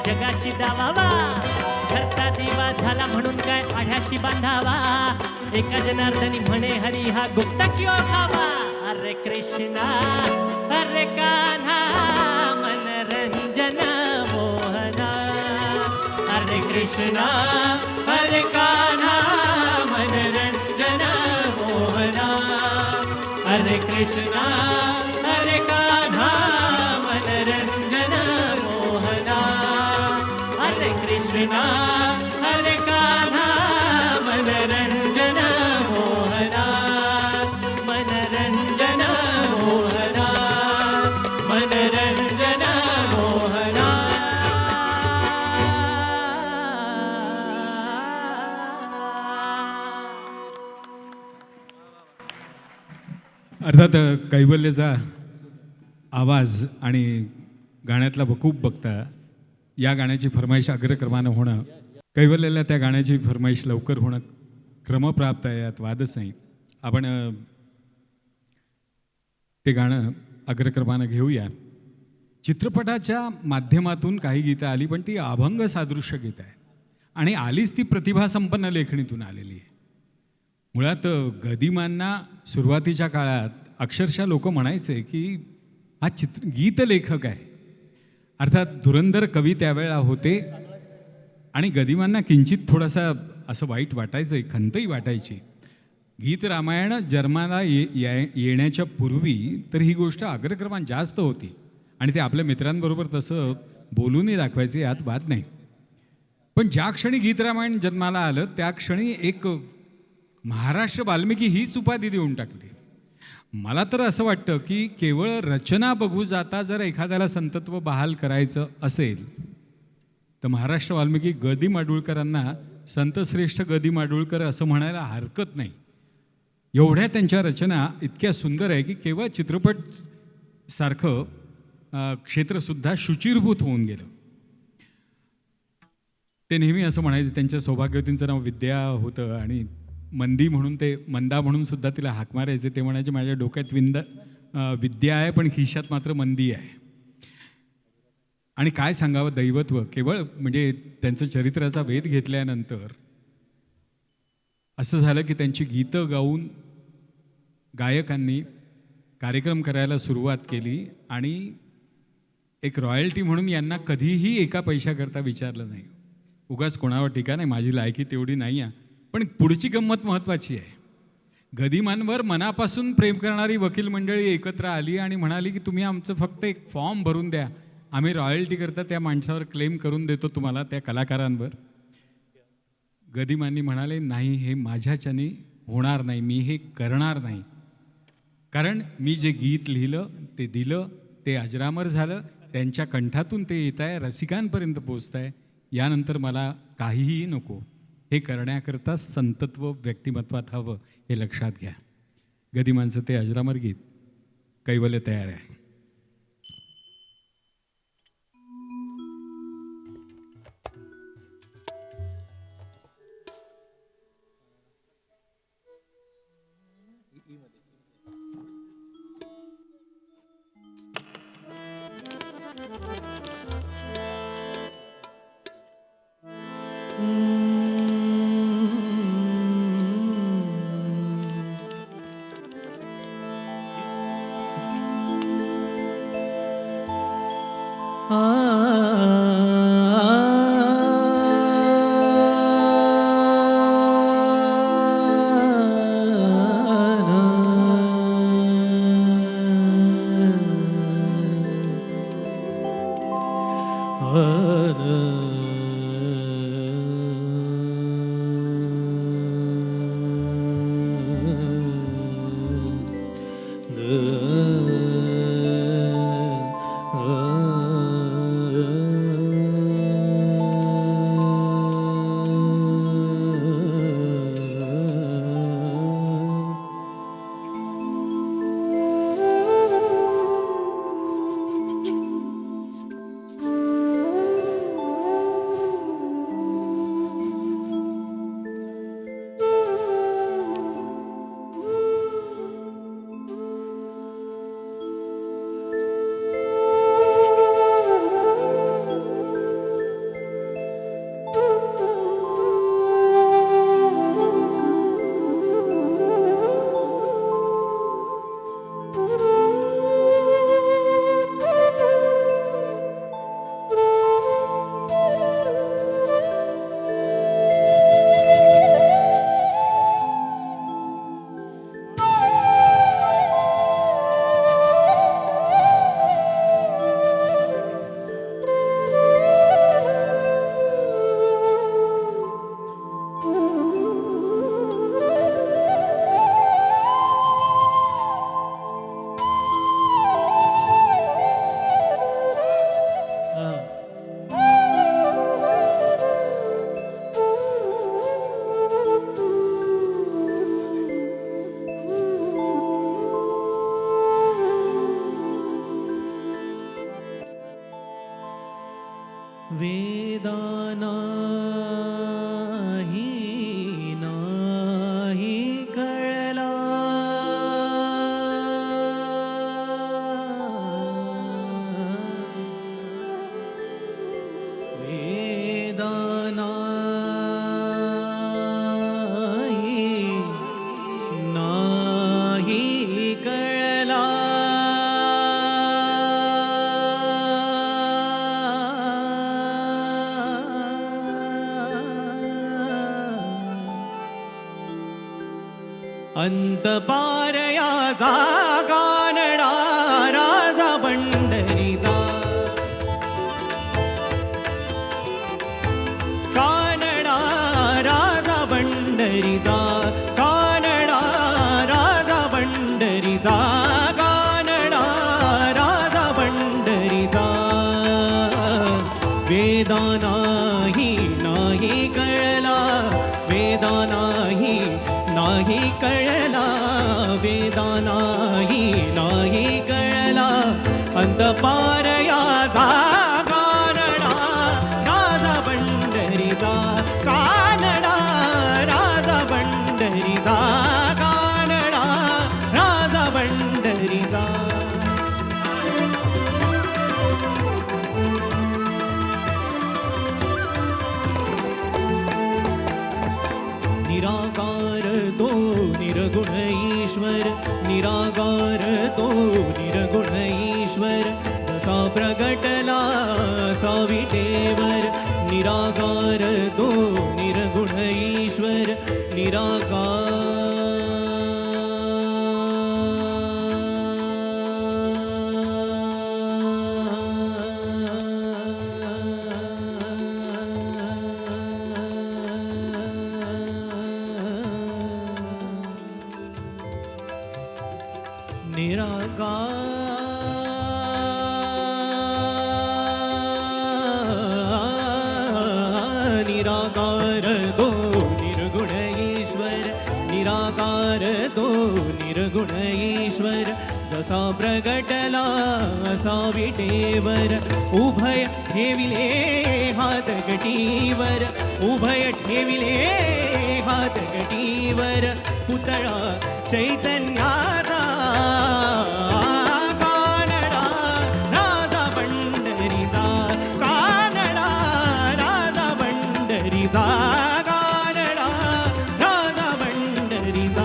S3: जगाशी दावावा. घरचा दिवा झाला म्हणून काय आढ्याशी बांधावा. एका जनार्दनी म्हणे हरी हा गुप्ताची ओळखावा. अरे कृष्णा अरे कान्हा मनरंजन मोहना. अरे कृष्णा अरे कान्हा मनरंजन मोहना. अरे कृष्णा अरे कान्हा मनरंजन मोहना. अरे कृष्णा अरे कान्हा मनरंजन मोहना. मनरंजन मोहना. मनरंजन मोहना.
S1: अर्थात कैवल्याचा आवाज आणि गाण्यातला वकूफ बघता या गाण्याची फरमाईश अग्रक्रमानं होणं, कैवल्याला त्या गाण्याची फरमाईश लवकर होणं क्रमप्राप्त आहे, यात वादच नाही. आपण ते गाणं अग्रक्रमानं घेऊया. चित्रपटाच्या माध्यमातून काही गीतं आली, पण ती अभंग सादृश्य गीत आहे आणि आलीच ती प्रतिभासंपन्न लेखणीतून आलेली आहे. मुळात गदिमांना सुरुवातीच्या काळात अक्षरशः लोक म्हणायचे की हा गीतलेखक आहे. अर्थात धुरंधर कवी त्यावेळेला होते आणि गदिमांना किंचित थोडासा असं वाईट वाटायचं, खंतही वाटायची. गीत रामायण जन्माला येण्याच्या पूर्वी तर ही गोष्ट अग्रक्रमात जास्त होती आणि ते आपल्या मित्रांबरोबर तसं बोलूनही दाखवायचे, यात वाद नाही. पण ज्या क्षणी गीत रामायण जन्माला आलं त्या क्षणी एक महाराष्ट्र वाल्मिकी हीच उपाधी देऊन टाकली. मला तर असं वाटतं की केवळ रचना बघू जाता जर एखाद्याला संतत्व बहाल करायचं असेल तर महाराष्ट्र वाल्मिकी ग दी माडगूळकरांना संतश्रेष्ठ ग दी माडगूळकर असं म्हणायला हरकत नाही. एवढ्या त्यांच्या रचना इतक्या सुंदर आहे की केवळ चित्रपट सारखं क्षेत्रसुद्धा शुचिरभूत होऊन गेलं. ते नेहमी असं म्हणायचे, त्यांच्या सौभाग्यवतींचं नाव विद्या होतं आणि मंदी म्हणून ते मंदा म्हणून सुद्धा तिला हाक मारायचे. ते म्हणायचे माझ्या डोक्यात विद्या आहे पण खिशात मात्र मंदी आहे. आणि काय सांगावं, दैवत्व केवळ म्हणजे त्यांचं चरित्राचा वेध घेतल्यानंतर असं झालं की त्यांची गीतं गाऊन गायकांनी कार्यक्रम करायला सुरुवात केली आणि एक रॉयल्टी म्हणून यांना कधीही एका पैशाकरता विचारलं नाही. उगाच कोणावर टीका नाही, माझी लायकी तेवढी नाही आहे. पण पुढची गंमत महत्त्वाची आहे. गदिमांवर मनापासून प्रेम करणारी वकील मंडळी एकत्र आली आणि म्हणाली की तुम्ही आमचं फक्त एक फॉर्म भरून द्या, आम्ही रॉयल्टी करता त्या माणसावर क्लेम करून देतो तुम्हाला, त्या कलाकारांवर. गदिमांनी म्हणाले नाही, हे माझ्याच्याने होणार नाही, मी हे करणार नाही. कारण मी जे गीत लिहिलं ते दिलं, ते अजरामर झालं, त्यांच्या कंठातून ते येत आहे, रसिकांपर्यंत पोचत आहे. यानंतर मला काहीही नको. हे करण्याकरता संतत्व व्यक्तिमत्वात हवं, हे लक्षात घ्या. गदिमांचं ते अजरामर गीत कैवल्य तयार आहे.
S5: नाही कळला वेदना नाही कळला अंत पारयाचा कानडा राजा पंढरीचा कानडा राजा पंढरीचा कानडा राजा पंढरीचा कानडा राजा पंढरीचा वेदा नाही कळला वेदा नाही कळला वेदा नाही कळला अंत पारयाचा कानडा राजा पंढरीचा कानडा राजा पंढरीचा कानडा राजा पंढरीचा निराकार तो निर्गुण ईश्वर निराकार तो निर्गुण ईश्वर जसा प्रगटला असा विटेवर निराकार तो निर्गुण ईश्वर निराकार तो निर्गुण ईश्वर निराकार तो निर्गुण ईश्वर जसा प्रगटला असा विटेवर उभय ठेविले हात गटीवर उभय ठेविले हात गटीवर पुतळा चैतन्याचा कानडा राजा पंढरीचा कानडा राजा पंढरीचा कानडा राजा पंढरीचा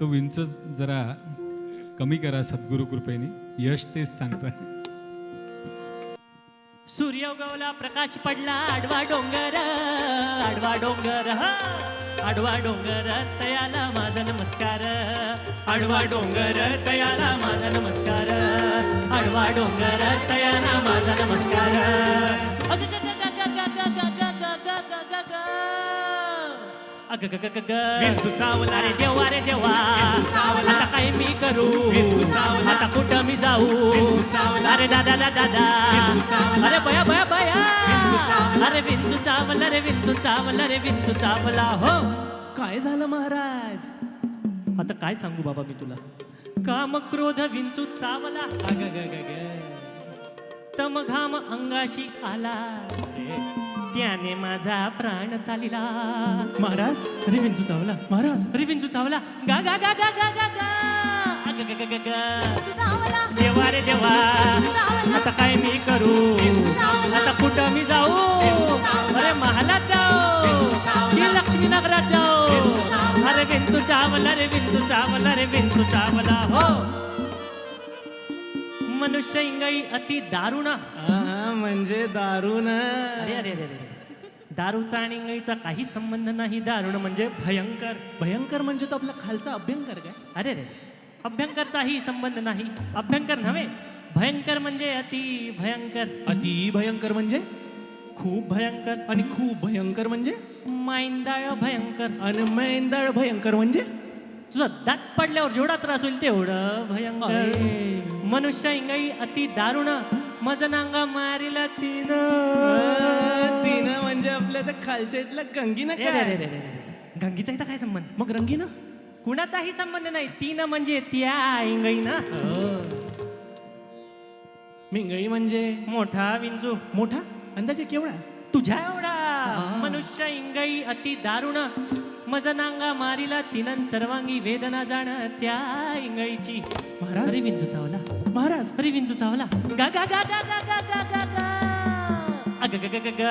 S1: तो विंच जरा कमी करा सद्गुरु कृपेने. यश तेच सांगतात.
S3: सूर्य उगवला प्रकाश पडला आडवा डोंगर हा. आडवा डोंगर तयाला माझा नमस्कार. आडवा डोंगर तयाला माझा नमस्कार. आडवा डोंगर तयाला माझा नमस्कार. अग ग ग ग ग ग ग ग ग ग ग ग ग. अग ग ग ग ग.
S7: विंचू चावला
S3: अरे देवा रे देवा,
S7: विंचू चावला.
S3: आता काय मी करू,
S7: विंचू चावला.
S3: आता कुठं मी जाऊ,
S7: विंचू चावला.
S3: अरे दादा दादा
S7: विंचू
S3: दादा,
S7: चावला.
S3: अरे बया बया बया,
S7: विंचू चावला.
S3: अरे विंचू चावला रे विंचू चावला रे विंचू चावला. हो
S5: काय झालं महाराज?
S3: आता काय सांगू बाबा मी तुला. काम क्रोध विंचू चावला, तम घाम अंगाशी आला, त्याने माझा प्राण चालिला.
S5: महाराज,
S3: अरे विंचू चावला,
S5: महाराज,
S3: अरे विंचू चावला. गा गा गा गा गा गा गा. अग ग ग ग ग. देवा रे देवा, आता काय मी करू, आता कुठं मी जाऊ, अरे महालात जाऊ की लक्ष्मी नगरात जाऊ. अरे विंचू चावला रे विंचू चावला रे विंचू चावला. हो मनुष्य इंगळी अति दारुण.
S5: म्हणजे दारुण.
S3: अरे अरे अरे अरे, दारूचा आणि इंगळीचा काही संबंध नाही. दारुण म्हणजे भयंकर.
S5: भयंकर म्हणजे तो आपला खालचा अभ्यंकर काय?
S3: अरे रे, अभ्यंकरचाही संबंध नाही. अभ्यंकर नव्हे, भयंकर म्हणजे अति भयंकर.
S5: अति भयंकर म्हणजे?
S3: खूप भयंकर.
S5: आणि खूप भयंकर म्हणजे?
S3: मैंदाळ भयंकर.
S5: आणि मैंदाळ भयंकर म्हणजे?
S3: तुझा दात पडल्यावर जेवढा त्रास होईल तेवढं भयंकर.
S5: अरे.
S3: मनुष्य इंगळी अति दारुण, मजनांगा मारिला तीन.
S5: तिनं म्हणजे आपल्या त्या खालच्या इथल्या गंगीनं
S3: रे रे
S5: काय?
S3: रे रे रे रे. गंगीचा इथं काय संबंध?
S5: मग रंगीनं?
S3: कुणाचाही संबंध नाही. तीन म्हणजे त्या इंगळीनं.
S5: मिंगळी म्हणजे?
S3: मोठा विंचू.
S5: मोठा? अंदाजे केवढा?
S3: तुझ्या एवढा. मनुष्य इंगळी अति दारुण, मजनांगा मारिला तिनं सर्वांगी वेदना जाण त्या इंगळीची.
S5: महाराज,
S3: अरे विंचू चावला,
S5: महाराज,
S3: अरे विंचू चावला. गा गा गा गा गा गा गा गा गा. अग ग ग ग ग.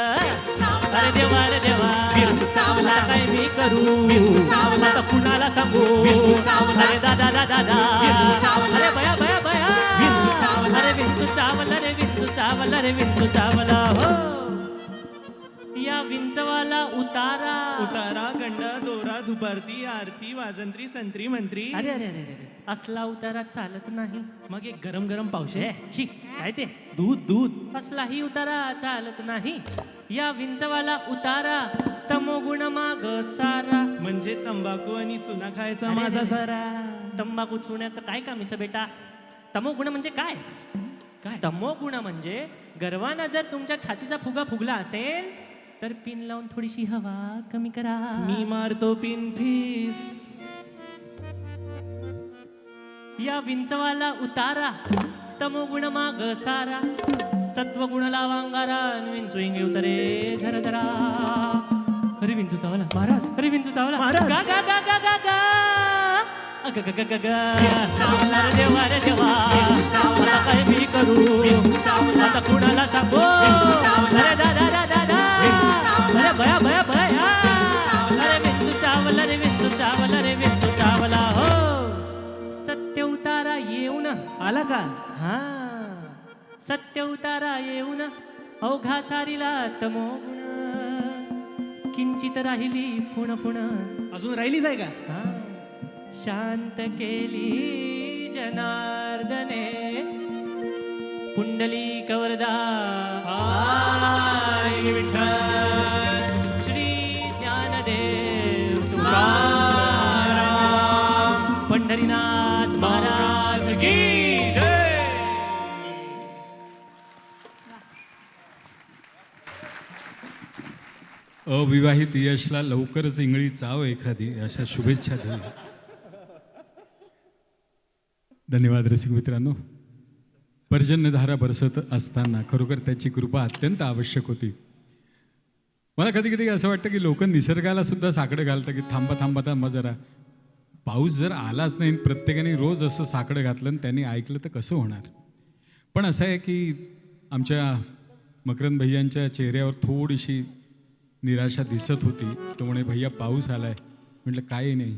S3: अरे देवा रे देवा,
S7: विंचू चावला.
S3: आता काय मी करू,
S7: विंचू चावला.
S3: आता कुणाला सांगू,
S7: विंचू चावला.
S3: अरे दादा दादा दादा,
S7: विंचू चावला.
S3: अरे बया बया बया,
S7: विंचू चावला.
S3: अरे विंचू चावला रे विंचू चावला रे विंचू चावला. हो या विंचवाला उतारा.
S5: उतारा, गंडा, दोरा, धुपारती, आरती, वाजंत्री, संत्री, मंत्री.
S3: अरे अरे अरे अरे, असला उतारा चालत नाही.
S5: मग एक गरम गरम पावशे.
S3: छी काय ते,
S5: दूध दूध.
S3: असलाही उतारा चालत नाही. या विंचवाला उतारा, तमोगुण माग सारा.
S5: म्हणजे तंबाखू आणि चुना खायचा
S3: अरे,
S5: माझा
S3: अरे.
S5: सारा.
S3: तंबाखू चुण्याचं काय काम इथं बेटा? तमोगुण म्हणजे काय?
S5: काय?
S3: तमोगुण म्हणजे गर्वानं जर तुमच्या छातीचा फुगा फुगला असेल तर पिन लावून थोडीशी हवा कमी करा.
S5: मी मारतो पिन फीस.
S3: या विंचवाला उतारा, तमोगुण माग सारा. सत्वगुण लावा अंगारा, विंचू इंगे उतरे झरा झरा. अरे विंचू चावला
S5: महाराज,
S3: अरे विंचू चावला.
S5: महाराज.
S3: गा गा गा गा गा गा. अग ग ग ग ग. अरे देवा रे देवा, आता काय मी करू, आता कुणाला सांगू, अरे दादा दादा दादा, अरे भया भया भया, अरे विंचू चावला रे विंचू चावला रे विंचू चावला. हो सत्य उतारा येऊन
S5: आला का?
S3: हा, सत्य उतारा येऊन अवघा सारीला तमोगुण. किंचित राहिली फुण फुण.
S5: अजून राहिलीच आहे का?
S3: हा, शांत केली जनार्दने, पुंडली कवरदा
S5: आई विठ्ठल.
S3: श्री ज्ञानदेव
S5: तुकाराम.
S3: पंढरीनाथ महाराज की
S5: जय.
S1: अविवाहित यशला लवकरच इंगळी चाव एखादी, अशा शुभेच्छा देऊ. धन्यवाद रसिक मित्रांनो. पर्जन्यधारा बरसत असताना खरोखर त्याची कृपा अत्यंत आवश्यक होती. मला कधी कधी असं वाटतं की लोक निसर्गाला सुद्धा साकडं घालतं की थांबा थांबा थांबा जरा. पाऊस जर आलाच नाही, प्रत्येकाने रोज असं साकडं घातलं आणि त्यांनी ऐकलं तर कसं होणार. पण असं आहे की आमच्या मकरंद भैयांच्या चेहऱ्यावर थोडीशी निराशा दिसत होती. तो म्हणे भैया पाऊस आलाय. म्हटलं काही नाही,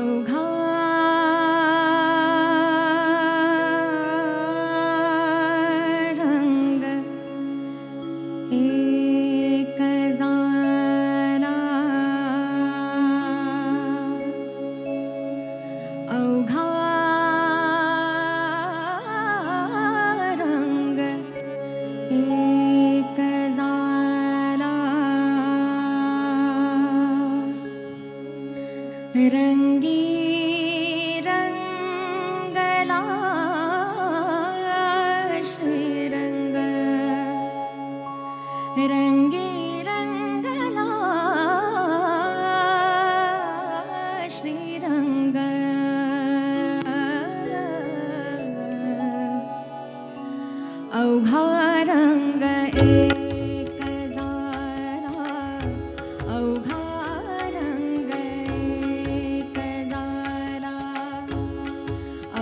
S4: अवघा रंग एक जाना अवघा रंग एक झाला रंगी रंगला श्रीरंग रंगी रंगला श्रीरंग अवघा रंग एक झाला अवघा रंग एक झाला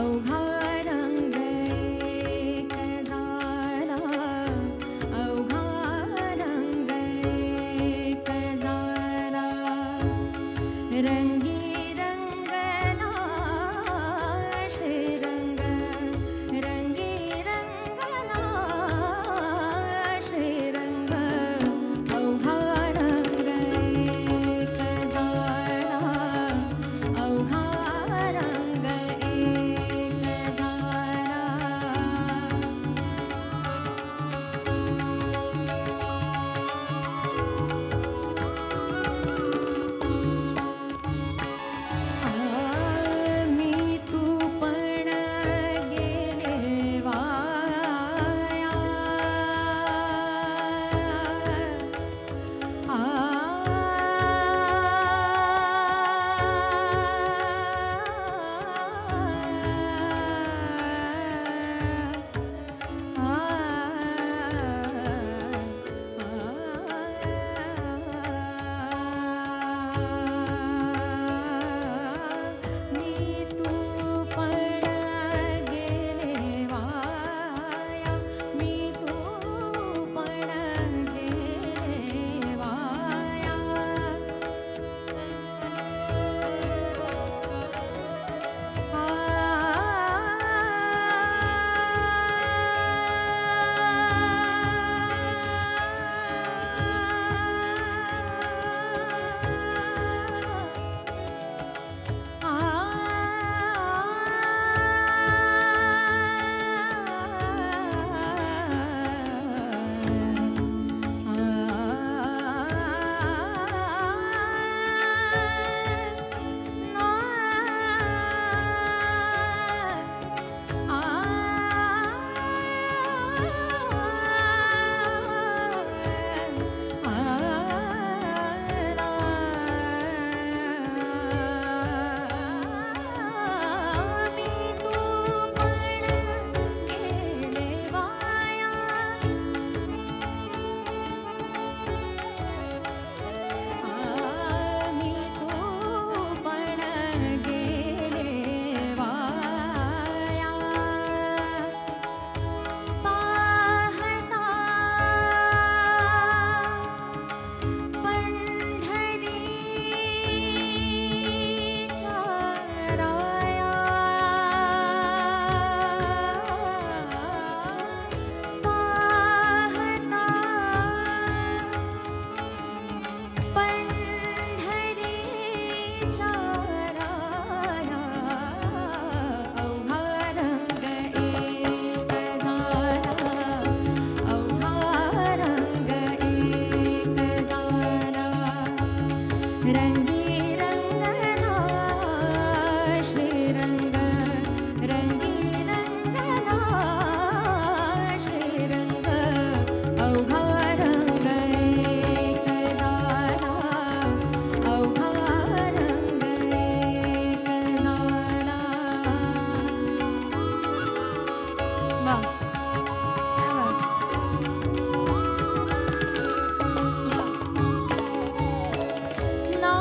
S4: अवघा रंग एक झाला अवघा रंग एक झाला रंगी रंगला श्रीरंग रंगी रंगला श्रीरंग अवघा रंग एक झाला अवघा रंग एक झाला मी तू पण गेले वाया मी तू पण गेले वाया मी तू पण गेले वाया मी तू पण गेले वाया पाहता पंढरीच्या राया पाहता पंढरीच्या राया अवघा रंग एक झाला अवघा रंग एक झाला रंगी रंगला श्रीरंग रंगी रंगला श्रीरंग अवघा रंग एक झाला अवघा रंग एक झाला वाह क्या बात. ना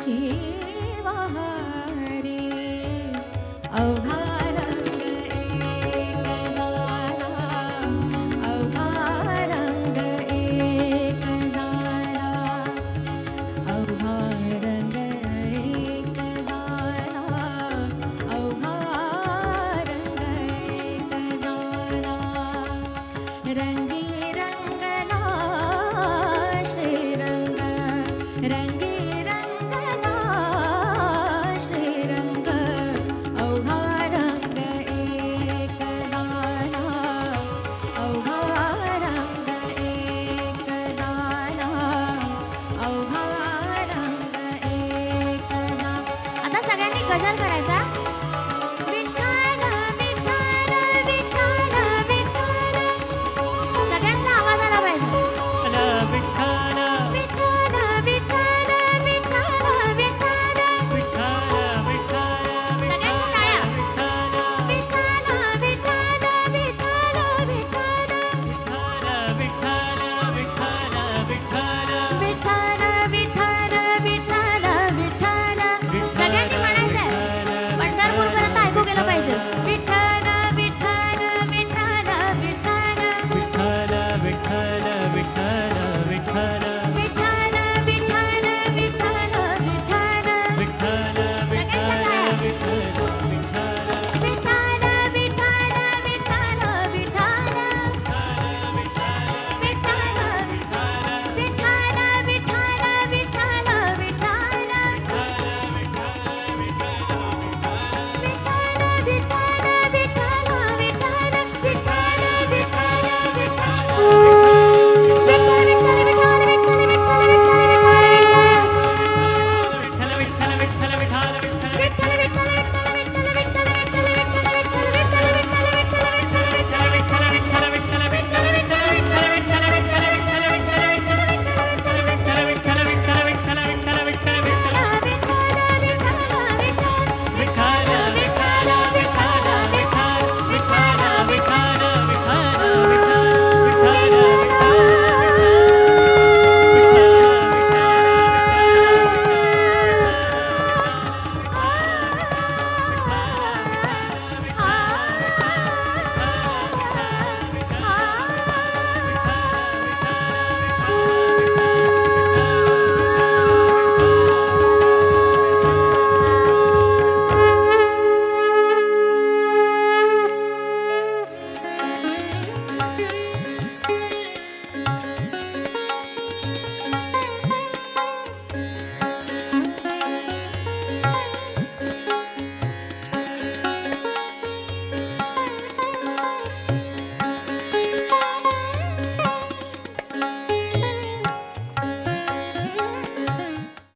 S4: जीवाहारी अवघा रंग एक झाला अवघा रंग एक झाला अवघा रंग एक झाला अवघा रंग एक झाला रंगी रंगना श्रीरंग रंगी रंगना श्रीरंग अवघा रंग एक झाला अवघा रंग एक झाला अवघा रंग एक झाला. आता सगळ्यांनी गजल करायचा